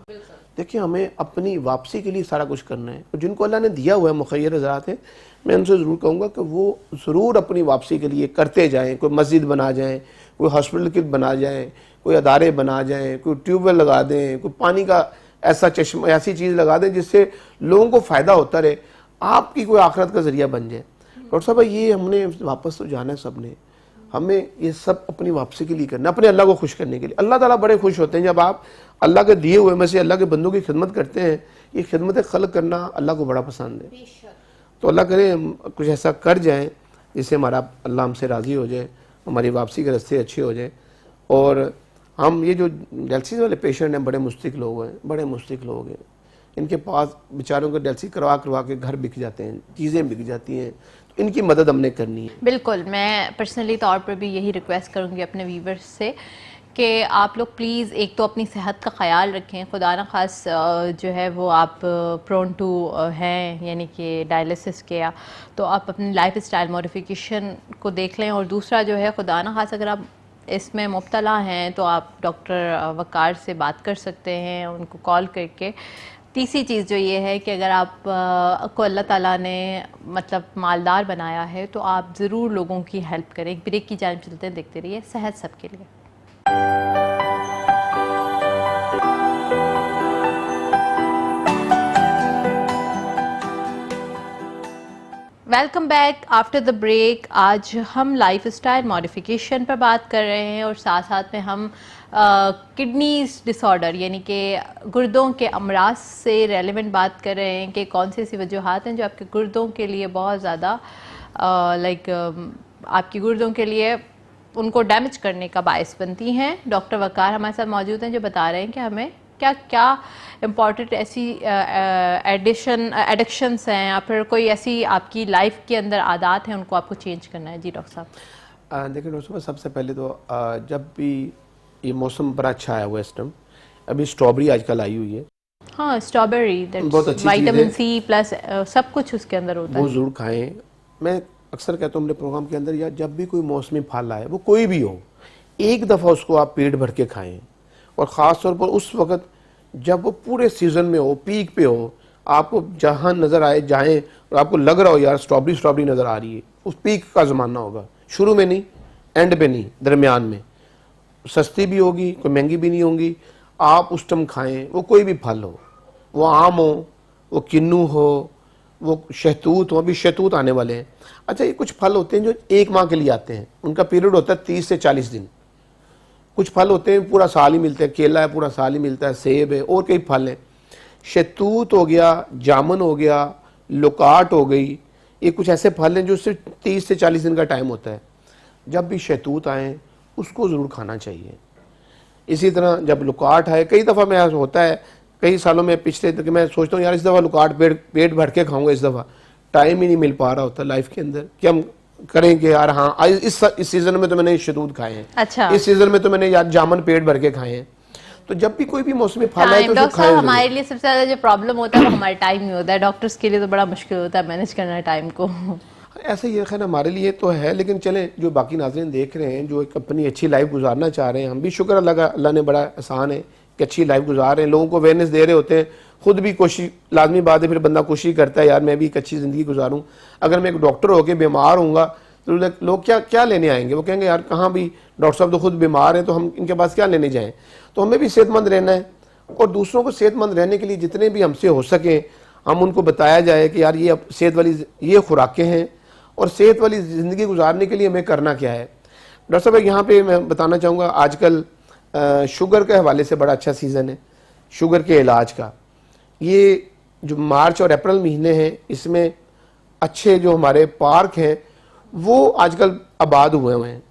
देखिए हमें अपनी वापसी के लिए सारा कुछ करना है, और जिनको अल्लाह ने दिया हुआ है मुखय्यर हज़रात है, मैं उनसे ज़रूर कहूँगा कि वो ज़रूर अपनी वापसी के लिए करते जाएँ। कोई मस्जिद बना जाएँ, कोई हॉस्पिटल की बना जाएँ, कोई अदारे बना जाएँ, कोई ट्यूबवेल लगा दें, कोई पानी का ऐसा चश्मा, ऐसी चीज़ लगा दें जिससे लोगों को फ़ायदा होता रहे, आपकी कोई आखिरत का ज़रिया बन जाए। डॉक्टर साहब ये हमने वापस तो जाना है सबने, हमें ये सब अपनी वापसी के लिए करना, अपने अल्लाह को खुश करने के लिए। अल्लाह ताला बड़े खुश होते हैं जब आप अल्लाह के दिए हुए में से अल्लाह के बंदों की खिदमत करते हैं। ये खिदमत खल्क करना अल्लाह को बड़ा पसंद है। तो अल्लाह करे कुछ ऐसा कर जाएँ जिससे हमारा अल्लाह हमसे राज़ी हो जाए, हमारी वापसी के रास्ते अच्छे हो जाए। और हम ये जो डायलिसिस वाले पेशेंट हैं, बड़े मुस्तहिक लोग हैं, बड़े मुस्तहिक लोग हैं, इनके पास बेचारों को डायलिसिस करवा के घर बिक जाते हैं, चीज़ें बिक जाती हैं, तो इनकी मदद हमने करनी है। बिल्कुल, मैं पर्सनली तौर पर भी यही रिक्वेस्ट करूँगी अपने व्यूवर्स से कि आप लोग प्लीज़ एक तो अपनी सेहत का ख्याल रखें, खुदा न खास जो है वो आप प्रोन टू हैं यानी कि डायलिसिस के, या तो आप अपनी लाइफ स्टाइल मॉडिफिकेशन को देख लें। और दूसरा जो है खुदा न खास अगर आप इसमें मुब्तला हैं तो आप डॉक्टर वकार से बात कर सकते हैं, उनको कॉल करके। तीसरी चीज़ जो ये है कि अगर आप को अल्लाह ताला ने मतलब मालदार बनाया है तो आप ज़रूर लोगों की हेल्प करें। एक ब्रेक की जानिब चलते हैं, देखते रहिए सेहत सबके लिए। Welcome back after the break. आज हम लाइफ स्टाइल मॉडिफिकेशन पर बात कर रहे हैं और साथ साथ में हम किडनीज डिसऑर्डर यानी कि गुर्दों के अमराज से रेलेवेंट बात कर रहे हैं कि कौन सी ऐसी वजूहात हैं जो आपके गुर्दों के लिए बहुत ज़्यादा आपकी गुर्दों के लिए उनको डैमेज करने का बायस बनती हैं। डॉक्टर वकार हमारे साथ मौजूद हैं जो बता रहे हैं कि हमें क्या क्या इम्पॉर्टेंट ऐसी एडिक्शंस हैं या फिर कोई ऐसी आपकी लाइफ के अंदर आदत हैं उनको आपको चेंज करना है। जी डॉक्टर साहब। देखिए डॉक्टर साहब, सबसे पहले तो जब भी ये मौसम बड़ा अच्छा आया हुआ है इस टाइम, अभी स्ट्रॉबेरी आजकल आई हुई है। हाँ, स्ट्रॉबेरी बहुत अच्छी विटामिन सी प्लस सब कुछ उसके अंदर होता वो है। ज़रूर खाएं। मैं अक्सर कहता हूँ अपने प्रोग्राम के अंदर, या जब भी कोई मौसमी फल आए वो कोई भी हो, एक दफ़ा उसको आप पेट भर के खाएं। और ख़ास तौर पर उस वक्त जब वो पूरे सीज़न में हो, पीक पे हो, आपको जहाँ नज़र आए जाएं और आपको लग रहा हो यार स्ट्रॉबेरी स्ट्रॉबेरी नज़र आ रही है, उस पीक का ज़माना होगा। शुरू में नहीं, एंड पे नहीं, दरमियान में। सस्ती भी होगी, कोई महंगी भी नहीं होंगी, आप उस टाइम खाएं। वो कोई भी फल हो, वो आम हो, वो किन्नू हो, वो शहतूत हो। अभी शहतूत आने वाले हैं। अच्छा, ये कुछ फल होते हैं जो एक माह के लिए आते हैं, उनका पीरियड होता है 30 से 40 दिन। कुछ फल होते हैं पूरा साल ही मिलते हैं, केला है पूरा साल ही मिलता है, सेब है, और कई फल हैं। शहतूत हो गया, जामुन हो गया, लुकाट हो गई, ये कुछ ऐसे फल हैं जो सिर्फ 30 से 40 दिन का टाइम होता है। जब भी शहतूत आए उसको ज़रूर खाना चाहिए। इसी तरह जब लुकाट आए, कई दफ़ा मैं होता है कई सालों में पिछले कि मैं सोचता हूँ यार इस दफ़ा लुकाट पेट भर के खाऊंगा, इस दफ़ा टाइम ही नहीं मिल पा रहा होता लाइफ के अंदर कि हम करें कि यार हाँ इस सीज़न में तो मैंने शहतूत खाए हैं, अच्छा, इस सीज़न में तो मैंने यार जामुन पेट भर के खाए हैं। तो जब भी कोई भी मौसमी फल आए तो डॉक्टर खाएं साहब, ज़रूर। हमारे लिए सबसे ज़्यादा जो प्रॉब्लम होता है वो हमारा टाइम नहीं होता है। डॉक्टर्स के लिए तो बड़ा मुश्किल होता है मैनेज करना टाइम को। ऐसा ये खैर हमारे लिए तो है, लेकिन चलें जो बाकी नाज़रीन देख रहे हैं जो एक अपनी अच्छी लाइफ गुजारना चाह रहे हैं, हम भी शुक्र अल्लाह ने बड़ा आसान है कि अच्छी लाइफ गुजार रहे हैं, लोगों को अवेयरनेस दे रहे होते हैं, खुद भी कोशिश लाजमी बात है, फिर बंदा कोशिश करता है यार मैं भी एक अच्छी ज़िंदगी गुजारूं। अगर मैं एक डॉक्टर होकर बीमार होऊंगा तो लोग क्या लेने आएंगे, वो कहेंगे यार कहाँ भी डॉक्टर साहब तो खुद बीमार हैं तो हम इनके पास क्या लेने जाएँ। तो हमें भी सेहतमंद रहना है और दूसरों को सेहतमंद रहने के लिए जितने भी हमसे हो सके हम उनको बताया जाए कि यार ये सेहत वाली ये खुराकें हैं और सेहत वाली ज़िंदगी गुजारने के लिए हमें करना क्या है। डॉक्टर साहब यहाँ पे मैं बताना चाहूँगा, आजकल शुगर के हवाले से बड़ा अच्छा सीज़न है शुगर के इलाज का। ये जो मार्च और अप्रैल महीने हैं इसमें अच्छे जो हमारे पार्क हैं वो आजकल आबाद हुए हैं।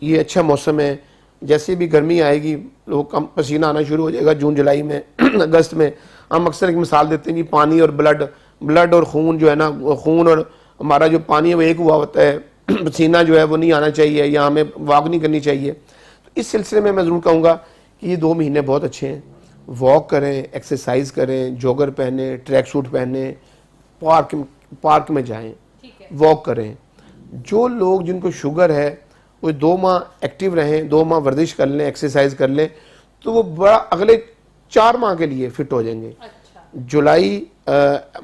ये अच्छा मौसम है, जैसे भी गर्मी आएगी लोग कम पसीना आना शुरू हो जाएगा जून जुलाई में अगस्त में। हम अक्सर एक मिसाल देते हैं कि पानी और ब्लड और खून जो है ना, खून और हमारा जो पानी है वो एक हुआ होता है, पसीना जो है वो नहीं आना चाहिए या हमें वॉक नहीं करनी चाहिए। तो इस सिलसिले में मैं ज़रूर कहूँगा कि ये 2 महीने बहुत अच्छे हैं। वॉक करें, एक्सरसाइज करें, जॉगर पहने, ट्रैक सूट पहने, पार्क में जाएं, वॉक करें। जो लोग जिनको शुगर है वो 2 माह एक्टिव रहें, 2 माह वर्जिश कर लें, एक्सरसाइज कर लें, तो वो बड़ा अगले 4 माह के लिए फिट हो जाएंगे। जुलाई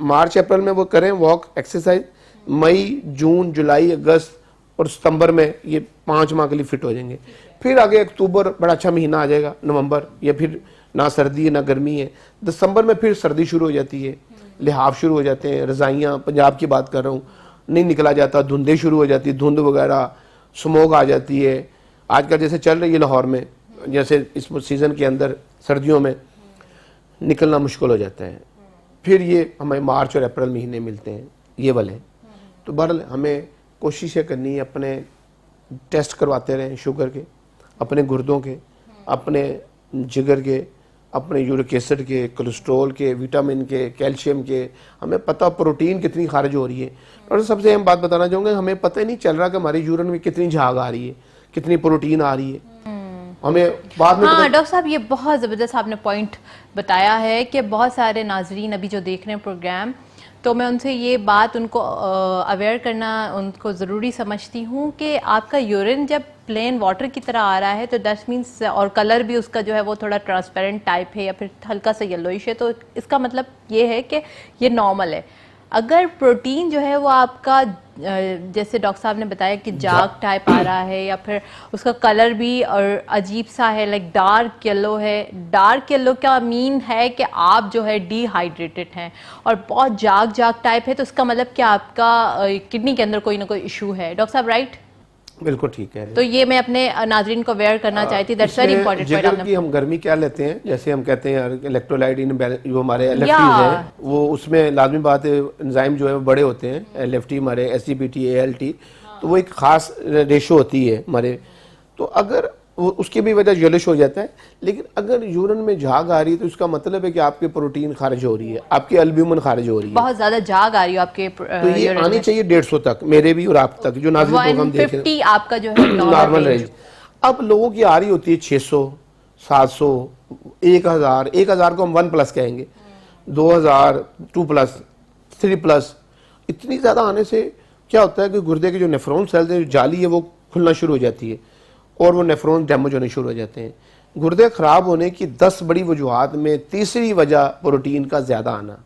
मार्च अप्रैल में वो करें वॉक एक्सरसाइज, मई जून जुलाई अगस्त और सितंबर में ये 5 माह के लिए फिट हो जाएंगे। फिर आगे अक्टूबर बड़ा अच्छा महीना आ जाएगा, नवंबर, या फिर ना सर्दी है ना गर्मी है, दिसंबर में फिर सर्दी शुरू हो जाती है, लिहाफ शुरू हो जाते हैं, रज़ाइयाँ, पंजाब की बात कर रहा हूँ, नहीं निकला जाता, धुंधें शुरू हो जाती है, धुंध वगैरह, स्मोक आ जाती है। आजकल जैसे चल रही है लाहौर में, जैसे इस सीज़न के अंदर सर्दियों में निकलना मुश्किल हो जाता है। फिर ये हमें मार्च और अप्रैल महीने मिलते हैं ये वाले। तो बहरहाल हमें कोशिश करनी है, अपने टेस्ट करवाते रहें शुगर के, अपने गुर्दों के, अपने जिगर के, अपने यूरिक एसिड के, कोलेस्ट्रॉल के, विटामिन के, कैल्शियम के। हमें पता प्रोटीन कितनी खारिज हो रही है। और सबसे अहम बात बताना चाहूँगा, हमें पता ही नहीं चल रहा कि हमारी यूरिन में कितनी झाग आ रही है, कितनी प्रोटीन आ रही है। हमें बाद में हाँ डॉक्टर साहब, ये बहुत ज़बरदस्त आपने पॉइंट बताया है कि बहुत सारे नाजरीन अभी जो देख रहे हैं प्रोग्राम, तो मैं उनसे ये बात उनको अवेयर करना उनको ज़रूरी समझती हूँ कि आपका यूरिन जब प्लेन वाटर की तरह आ रहा है तो दैट मीन्स, और कलर भी उसका जो है वो थोड़ा ट्रांसपेरेंट टाइप है या फिर हल्का सा येलोइश है, तो इसका मतलब ये है कि ये नॉर्मल है। अगर प्रोटीन जो है वो आपका जैसे डॉक्टर साहब ने बताया कि जाग टाइप आ रहा है या फिर उसका कलर भी और अजीब सा है, लाइक डार्क येलो है, डार्क येलो का मीन है कि आप जो है डिहाइड्रेटेड हैं, और बहुत जाग टाइप है तो इसका मतलब कि आपका किडनी के अंदर कोई ना कोई इशू है। डॉक्टर साहब राइट? बिल्कुल ठीक है। तो ये मैं अपने नाजरीन को अवेयर करना चाहती, दैट्स वेरी इंपॉर्टेंट पॉइंट जिगर आपने। की हम गर्मी क्या लेते हैं, जैसे हम कहते हैं इलेक्ट्रोलाइट इन जो हमारे एलएफटीज हैं, वो उसमें लाजमी बात है एंजाइम जो है वो बड़े होते हैं, एलएफटी हमारे एसजीपीटी एएलटी, तो वो एक खास रेशो होती है हमारे, तो अगर उसकी भी वजह येलोइश हो जाता है। लेकिन अगर यूरिन में झाग आ रही है तो इसका मतलब है कि आपके प्रोटीन खारिज हो रही है, आपकी एल्ब्यूमिन खारिज हो रही है, बहुत ज्यादा जाग आ रही है आपके तो ये आनी चाहिए 150 तक, मेरे भी और आप तक जो नाज़रीन प्रोग्राम देख रहे 150 आपका जो है नॉर्मल रेंज। अब लोगों की आ रही होती है 600, 700, 1000 को हम 1+ कहेंगे, 2000, 2+, 3+, इतनी ज़्यादा आने से क्या होता है कि गुर्दे के जो नेफ्रॉन सेल्स है, जो जाली है वो खुलना शुरू हो जाती है और वो नेफ्रॉन डैमेज होने शुरू हो जाते हैं। गुर्दे खराब होने की 10 बड़ी वजूहात में तीसरी वजह प्रोटीन का ज़्यादा आना,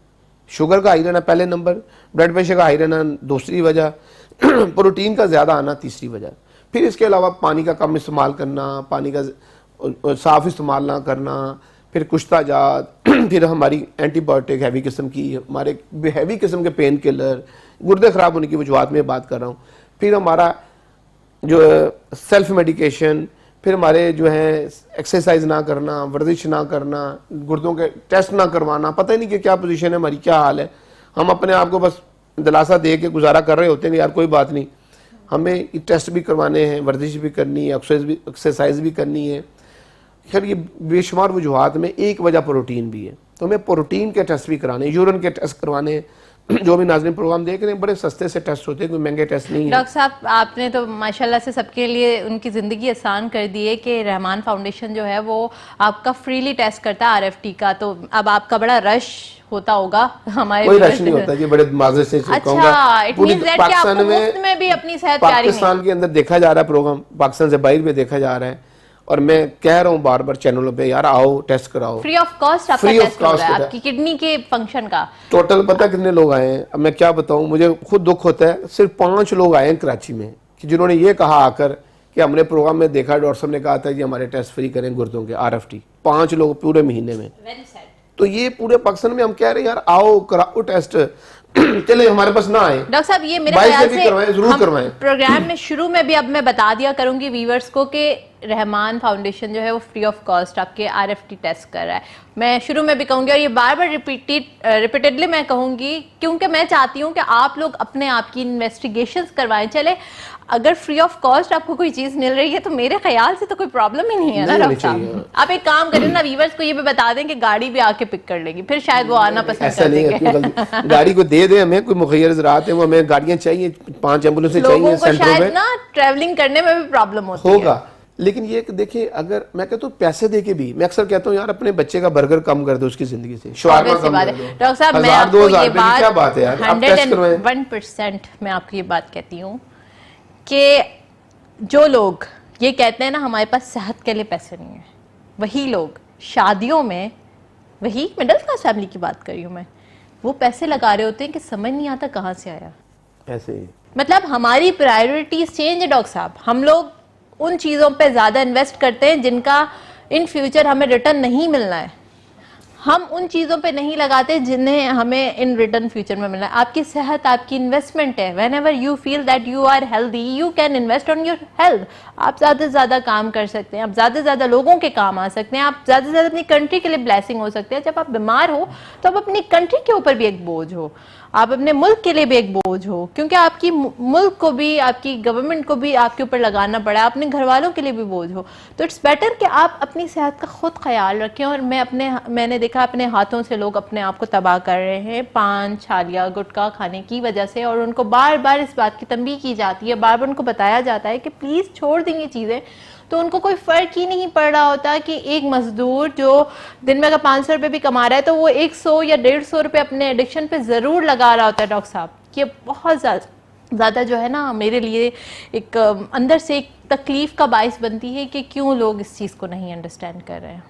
शुगर का हाई रहना पहले नंबर, ब्लड प्रेशर का हाई रहना दूसरी वजह, प्रोटीन का ज़्यादा आना तीसरी वजह। फिर इसके अलावा पानी का कम इस्तेमाल करना, पानी का साफ इस्तेमाल ना करना, फिर कुश्ता जात, फिर हमारी एंटीबायोटिक हैवी किस्म की, हमारे हैवी किस्म के पेन किलर, गुर्दे ख़राब होने की वजूहात में बात कर रहा हूँ, फिर हमारा जो सेल्फ मेडिकेशन, फिर हमारे जो है एक्सरसाइज ना करना, वर्जिश ना करना, गुर्दों के टेस्ट ना करवाना, पता ही नहीं कि क्या पोजीशन है हमारी, क्या हाल है, हम अपने आप को बस दिलासा दे के गुजारा कर रहे होते हैं यार कोई बात नहीं, हमें टेस्ट भी करवाने हैं, वर्जिश भी करनी है, एक्सरसाइज भी करनी है। खैर ये बेशुमार वजूहात में एक वजह प्रोटीन भी है, तो हमें प्रोटीन के टेस्ट भी कराने, यूरिन के टेस्ट करवाने, जो भी नाज़रीन प्रोग्राम देख रहे हैं बड़े सस्ते से टेस्ट होते हैं, कोई महंगे टेस्ट नहीं है। डॉक्टर साहब आपने तो माशाल्लाह से सबके लिए उनकी ज़िंदगी आसान कर दी है कि रहमान फाउंडेशन जो है वो आपका फ्रीली टेस्ट करता है आरएफटी का, तो अब आपका बड़ा रश होता होगा हमारे कोई रश नहीं होता जी, बड़े माजरे से अच्छा, इट मींस दैट कि आपको मुफ्त में भी अपनी सेहत प्यारी नहीं। पाकिस्तान के अंदर देखा जा रहा है प्रोग्राम, पाकिस्तान से बाहर भी देखा जा रहा है, और मैं कह रहा हूँ बार बार चैनलों पे, यार आओ टेस्ट कराओ, फ्री ऑफ कॉस्ट आपका टेस्ट हो रहा है आपकी किडनी के फंक्शन का। टोटल पता कितने लोग आए हैं, अब मैं क्या बताऊं, मुझे खुद दुख होता है, सिर्फ 5 लोग आए हैं कराची में कि जिन्होंने ये कहा आकर कि हमने प्रोग्राम में देखा, डॉक्टर साहब ने कहा था कि हमारे टेस्ट फ्री करें गुर्दों के आरएफटी, 5 लोग पूरे महीने में। तो ये पूरे पाकिस्तान में हम कह रहे हैं यार आओ कराओ टेस्ट, चले हमारे पास ना आए। डॉक्टर साहब ये मेरे ख्याल से जरूर करवाएं। प्रोग्राम में शुरू में भी अब मैं बता दिया करूंगी व्यूअर्स को कि रहमान फाउंडेशन जो है वो फ्री ऑफ कॉस्ट आपके आरएफटी टेस्ट कर रहा है, मैं शुरू में भी कहूंगी और ये बार बार रिपीटेडली मैं कहूंगी, क्योंकि मैं चाहती हूं कि आप लोग अपने आप की इन्वेस्टिगेशंस करवाएं। चले अगर फ्री ऑफ कॉस्ट आपको कोई चीज मिल रही है तो मेरे ख्याल से तो कोई प्रॉब्लम ही नहीं है ना डॉक्टर साहब। आप एक काम करें ना, व्यूअर्स को ये भी बता दें कि गाड़ी भी आके पिक कर लेगी, फिर शायद वो आना पसंद ऐसा नहीं है, गाड़ी को दे दे, हमें कोई मुखैर ज़राअत है, वो हमें गाड़ियां चाहिए, 5 एम्बुलेंसें चाहिए सेंटरों में, शायद ना ट्रैवलिंग करने में भी प्रॉब्लम होती है। होगा, लेकिन ये देखिए अगर मैं कहता हूँ पैसे दे के भी, मैं अक्सर कहता हूँ यार अपने बच्चे का बर्गर कम कर दो उसकी जिंदगी से, शवारमा कम कर दो। डॉक्टर साहब मैं आपको ये बात क्या बात है यार, 101% मैं आपको ये बात कहती हूँ कि जो लोग ये कहते हैं ना हमारे पास सेहत के लिए पैसे नहीं है, वही लोग शादियों में, वही मिडिल क्लास फैमिली की बात कर रही हूँ मैं, वो पैसे लगा रहे होते हैं कि समझ नहीं आता कहाँ से आया। ऐसे ही मतलब हमारी प्रायोरिटीज चेंज है डॉक्टर साहब, हम लोग उन चीज़ों पे ज़्यादा इन्वेस्ट करते हैं जिनका इन फ्यूचर हमें रिटर्न नहीं मिलना है, हम उन चीज़ों पे नहीं लगाते जिन्हें हमें इन रिटर्न फ्यूचर में मिलना है। आपकी सेहत आपकी इन्वेस्टमेंट है, whenever you feel that you are healthy you can invest on your health. आप ज़्यादा से ज़्यादा काम कर सकते हैं, आप ज़्यादा से ज़्यादा लोगों के काम आ सकते हैं, आप ज़्यादा से ज़्यादा अपनी कंट्री के लिए ब्लेसिंग हो सकते हैं। जब आप बीमार हो तो आप अपनी कंट्री के ऊपर भी एक बोझ हो, आप अपने मुल्क के लिए भी एक बोझ हो, क्योंकि आपकी मुल्क को भी, आपकी गवर्नमेंट को भी आपके ऊपर लगाना पड़ा, अपने घर वालों के लिए भी बोझ हो। तो इट्स बेटर कि आप अपनी सेहत का खुद ख्याल रखें। और मैंने देखा अपने हाथों से लोग अपने आप को तबाह कर रहे हैं पान छालिया गुटखा खाने की वजह से, और उनको बार बार इस बात की तंबीह की जाती है, बार बार उनको बताया जाता है कि प्लीज़ छोड़ दें ये चीज़ें, तो उनको कोई फ़र्क ही नहीं पड़ रहा होता कि एक मजदूर जो दिन में अगर 500 रुपये भी कमा रहा है तो वो 100 या 150 रुपये अपने एडिक्शन पे ज़रूर लगा रहा होता है। डॉक्टर साहब, ये बहुत ज़्यादा जो है ना मेरे लिए एक अंदर से एक तकलीफ़ का बाइस बनती है कि क्यों लोग इस चीज़ को नहीं अंडरस्टैंड कर रहे हैं।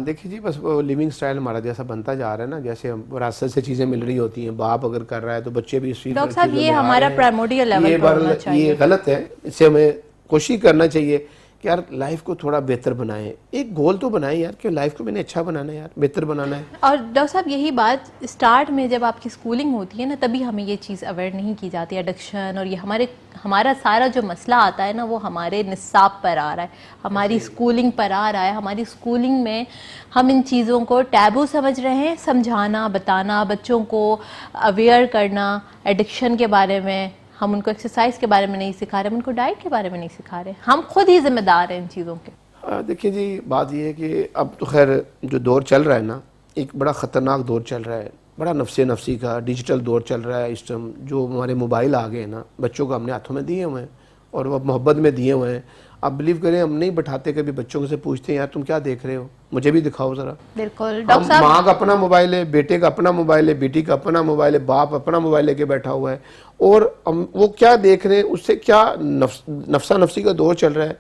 देखिए जी, बस वो लिविंग स्टाइल हमारा जैसा बनता जा रहा है ना, जैसे विरासत से चीज़ें मिल रही होती हैं, बाप अगर कर रहा है तो बच्चे भी इसी डॉक्टर साहब, ये हमारा प्राइमोडियल लेवल पर होना चाहिए। ये गलत है। इससे हमें कोशिश करना चाहिए कि यार लाइफ को थोड़ा बेहतर बनाएं, एक गोल तो बनाएं यार कि लाइफ को मैंने अच्छा बनाना है यार, बेहतर बनाना है। और डॉक्टर साहब, यही बात स्टार्ट में जब आपकी स्कूलिंग होती है ना, तभी हमें ये चीज़ अवेयर नहीं की जाती, एडिक्शन और ये हमारा सारा जो मसला आता है ना वो हमारे निसाब पर आ रहा है, हमारी स्कूलिंग पर आ रहा है। हमारी स्कूलिंग में हम इन चीज़ों को टैबू समझ रहे हैं। समझाना, बताना, बच्चों को अवेयर करना एडिक्शन के बारे में, हम उनको एक्सरसाइज के बारे में नहीं सिखा रहे, हम उनको डाइट के बारे में नहीं सिखा रहे। हम खुद ही जिम्मेदार हैं इन चीज़ों के। देखिए जी, बात ये है कि अब तो खैर जो दौर चल रहा है ना, एक बड़ा ख़तरनाक दौर चल रहा है, बड़ा नफसी का डिजिटल दौर चल रहा है इस टाइम। जो हमारे मोबाइल आ गए हैं ना, बच्चों को हमने हाथों में दिए हुए हैं और वो मोहब्बत में दिए हुए हैं। आप बिलीव करें, हम नहीं बैठाते, कभी बच्चों से पूछते हैं यार तुम क्या देख रहे हो, मुझे भी दिखाओ ज़रा। बिल्कुल डॉक्टर साहब, माँ का अपना मोबाइल है, बेटे का अपना मोबाइल है, बेटी का अपना मोबाइल है, बाप अपना मोबाइल लेके बैठा हुआ है, और वो क्या देख रहे हैं, उससे क्या नफसा नफसी का दौर चल रहा है,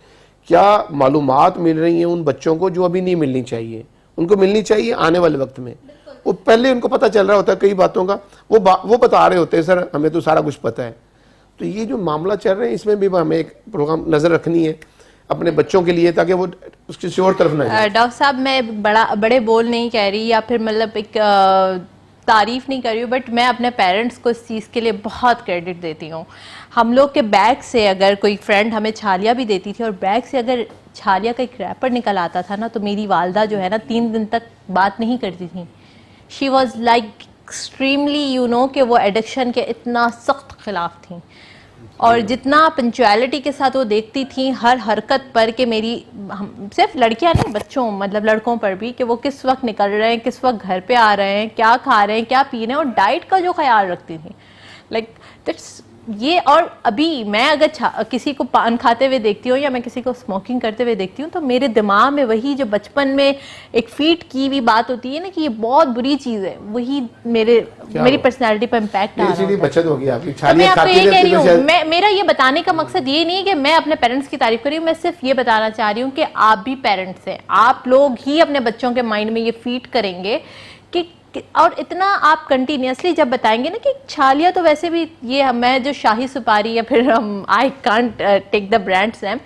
क्या मालूमात मिल रही हैं उन बच्चों को जो अभी नहीं मिलनी चाहिए, उनको मिलनी चाहिए आने वाले वक्त में। वो पहले उनको पता चल रहा होता है कई बातों का, वो बता रहे होते हैं सर हमें तो सारा कुछ पता है। तो ये जो मामला चल रहा है इसमें भी हमें एक प्रोग्राम नज़र रखनी है अपने बच्चों के लिए, ताकि वो किसी और तरफ ना जाए। डॉक्टर साहब, मैं बड़े बोल नहीं कह रही या फिर मतलब एक तारीफ नहीं कर रही हूँ, बट मैं अपने पेरेंट्स को इस चीज़ के लिए बहुत क्रेडिट देती हूँ। हम लोग के बैग से अगर कोई फ्रेंड हमें छालिया भी देती थी और बैग से अगर छालिया का एक रैपर निकल आता था ना, तो मेरी वालदा जो है ना 3 दिन तक बात नहीं करती थी। शी वॉज लाइक एक्सट्रीमली कि वो एडिक्शन के इतना सख्त खिलाफ थी, और जितना पंचुअलिटी के साथ वो देखती थी हर हरकत पर कि मेरी, सिर्फ लड़कियां नहीं, बच्चों मतलब लड़कों पर भी, कि वो किस वक्त निकल रहे हैं, किस वक्त घर पे आ रहे हैं, क्या खा रहे हैं, क्या पी रहे हैं, और डाइट का जो ख्याल रखती थी। लाइक दैट्स ये। और अभी मैं अगर किसी को पान खाते हुए देखती हूँ या मैं किसी को स्मोकिंग करते हुए देखती हूँ, तो मेरे दिमाग में वही जो बचपन में एक फीड की हुई बात होती है ना कि ये बहुत बुरी चीज़ है, वही मेरी पर्सनैलिटी पर इम्पैक्ट आ रहा है। बचत होगी आपकी। तो मैं आपको ये कह रही हूँ, मेरा ये बताने का मकसद ये नहीं है कि मैं अपने पेरेंट्स की तारीफ कर रही हूँ, मैं सिर्फ ये बताना चाह रही हूँ कि आप भी पेरेंट्स हैं, आप लोग ही अपने बच्चों के माइंड में ये फीड करेंगे कि और इतना आप कंटिन्यूसली जब बताएंगे ना कि छालिया तो वैसे भी ये मैं जो शाही सुपारी या फिर I can't take the brands हैं,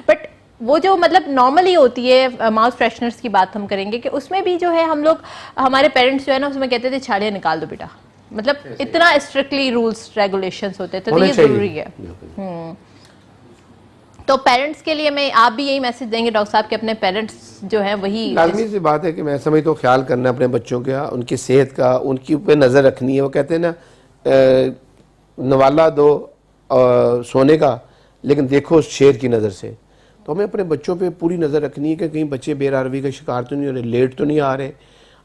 बट वो जो मतलब नॉर्मली होती है माउथ फ्रेशनर्स की बात हम करेंगे कि उसमें भी जो है हम लोग, हमारे पेरेंट्स जो है ना उसमें कहते थे छालिया निकाल दो बेटा, मतलब इतना स्ट्रिक्टली रूल्स रेगुलेशंस होते थे, तो ये जरूरी है। तो पेरेंट्स के लिए मैं, आप भी यही मैसेज देंगे डॉक्टर साहब कि अपने पेरेंट्स जो है वही, लाजमी सी बात है कि मैं समझता हूँ ख्याल करना अपने बच्चों का, उनकी सेहत का, उनकी ऊपर नज़र रखनी है। वो कहते हैं ना नवाला दो सोने का, लेकिन देखो शेर की नज़र से। तो हमें अपने बच्चों पे पूरी नज़र रखनी है कि कहीं बच्चे बेरारवी का शिकार तो नहीं हो रहे, लेट तो नहीं आ रहे,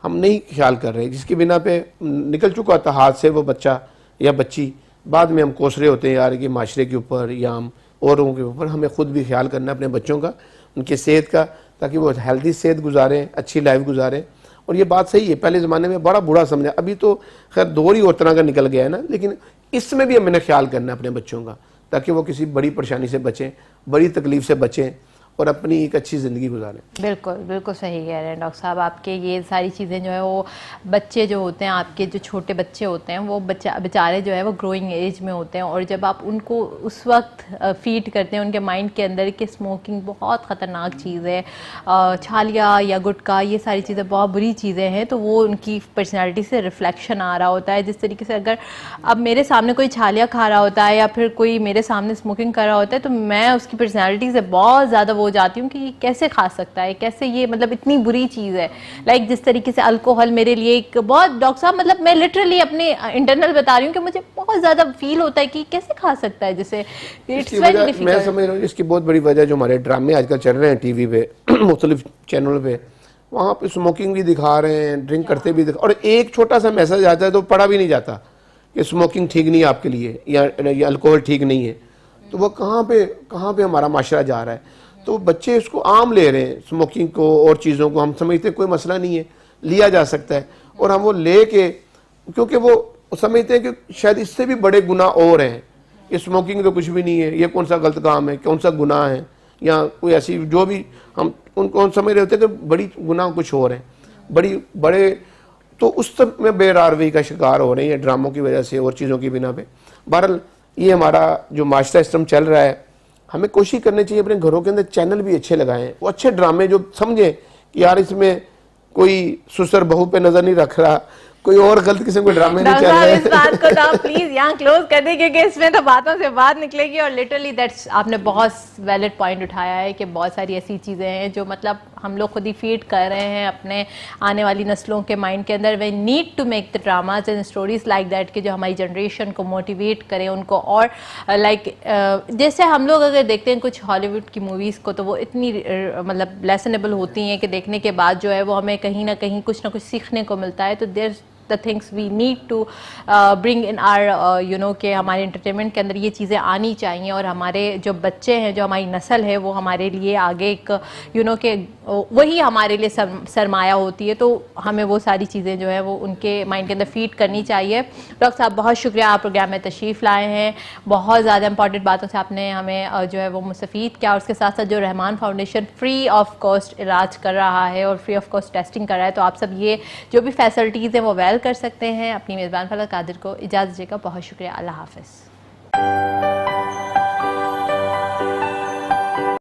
हम नहीं ख्याल कर रहे, जिसकी बिना पे निकल चुका था हाथ से वो बच्चा या बच्ची, बाद में हम कोस रहे होते हैं यार कि माशरे के ऊपर या हम औरों के ऊपर। हमें खुद भी ख्याल करना है अपने बच्चों का, उनकी सेहत का, ताकि वो हेल्दी सेहत गुजारें, अच्छी लाइफ गुजारें। और ये बात सही है, पहले ज़माने में बड़ा बुरा समझा, अभी तो खैर दौर ही और तरह का निकल गया है ना, लेकिन इसमें भी हमें ख्याल करना है अपने बच्चों का, ताकि वो किसी बड़ी परेशानी से बचें, बड़ी तकलीफ से बचें और अपनी एक अच्छी ज़िंदगी गुजारें। बिल्कुल बिल्कुल सही कह रहे हैं डॉक्टर साहब। आपके ये सारी चीज़ें जो है वो बच्चे जो होते हैं, आपके जो छोटे बच्चे होते हैं, वो बेचारे जो है वो ग्रोइंग एज में होते हैं, और जब आप उनको उस वक्त फीड करते हैं उनके माइंड के अंदर कि स्मोकिंग बहुत ख़तरनाक चीज़ है, छालिया या गुटखा, ये सारी चीज़ें बहुत बुरी चीज़ें हैं, तो वो उनकी पर्सनैलिटी से रिफ्लेक्शन आ रहा होता है। जिस तरीके से अगर अब मेरे सामने कोई छालिया खा रहा होता है या फिर कोई मेरे सामने स्मोकिंग कर रहा होता है, तो मैं उसकी पर्सनैलिटी से बहुत ज़्यादा हो जाती हूँ कि ये कैसे खा सकता है, कैसे ये मतलब इतनी बुरी चीज़ है। लाइक जिस तरीके से अल्कोहल मेरे लिए एक बहुत, डॉक्टर साहब मतलब मैं लिटरली अपने इंटरनल बता रही हूँ कि मुझे बहुत ज़्यादा फील होता है कि कैसे खा सकता है, जैसे इट्स वेरी डिफिकल्ट। मैं समझ रहा हूँ इसकी बहुत बड़ी वजह जो हमारे ड्रामे आजकल चल रहे हैं टीवी पे मुख्तलिफ चैनल पे, वहाँ पे स्मोकिंग भी दिखा रहे हैं, ड्रिंक करते भी दिखा, और एक छोटा सा मैसेज आता है तो पढ़ा भी नहीं जाता कि स्मोकिंग ठीक नहीं है आपके लिए या अल्कोहल ठीक नहीं है। तो वो कहाँ पे हमारा माशरा जा रहा है। तो बच्चे उसको आम ले रहे हैं, स्मोकिंग को और चीज़ों को। हम समझते हैं कोई मसला नहीं है, लिया जा सकता है, और हम वो ले के, क्योंकि वो समझते हैं कि शायद इससे भी बड़े गुनाह और हैं, ये स्मोकिंग तो कुछ भी नहीं है, ये कौन सा गलत काम है, कौन सा गुनाह है, या कोई ऐसी जो भी हम उनको समझ रहे होते हैं कि बड़ी गुनाह कुछ और है, बड़े, तो उस सब में बेरारवी का शिकार हो रहे हैं ड्रामों की वजह से और चीज़ों की बिना पे। बहरहाल ये हमारा जो माशरा सिस्टम चल रहा है, हमें कोशिश करनी चाहिए अपने घरों के अंदर चैनल भी अच्छे लगाएं, वो अच्छे ड्रामे जो समझें कि यार इसमें कोई सुसर बहू पे नजर नहीं रख रहा, कोई और गलत किस्म के ड्रामे नहीं चल रहे। इस बात को तो प्लीज यहाँ क्लोज कर दें, क्योंकि इसमें तो बातों से बात निकलेगी। और लिटरली दैट्स, आपने बहुत वैलिड पॉइंट उठाया है कि बहुत सारी ऐसी चीज़ें हैं जो मतलब हम लोग खुद ही फीड कर रहे हैं अपने आने वाली नस्लों के माइंड के अंदर। We need to make the dramas and stories like that कि जो हमारी जनरेशन को मोटिवेट करें उनको। और जैसे हम लोग अगर देखते हैं कुछ हॉलीवुड की मूवीज़ को, तो वो इतनी मतलब लेसनेबल होती हैं कि देखने के बाद जो है वो हमें कहीं ना कहीं कुछ ना कुछ सीखने को मिलता है। तो there the things we need to bring in our you know कि हमारे एंटरटेनमेंट के अंदर ये चीज़ें आनी चाहिए। और हमारे जो बच्चे हैं, जो हमारी नस्ल है, वो हमारे लिए आगे एक कि वही हमारे लिए सरमाया होती है। तो हमें वो सारी चीज़ें जो है वो उनके माइंड के अंदर फीड करनी चाहिए। डॉक्टर साहब बहुत शुक्रिया, आप प्रोग्राम में तशरीफ़ लाए हैं, बहुत ज़्यादा इंपॉर्टेंट बातों से आपने हमें जो है वो मुस्तफ़ीद किया। और उसके साथ साथ जो Rahman foundation free of cost इलाज कर रहा है और फ्री ऑफ कॉस्ट टेस्टिंग कर रहा है, तो आप सब ये जो भी फैसिलिटीज़ हैं वो कर सकते हैं। अपनी मेज़बान फलक कादिर को इजाज़त दीजिएगा। बहुत शुक्रिया। अल्लाह हाफ़िज़।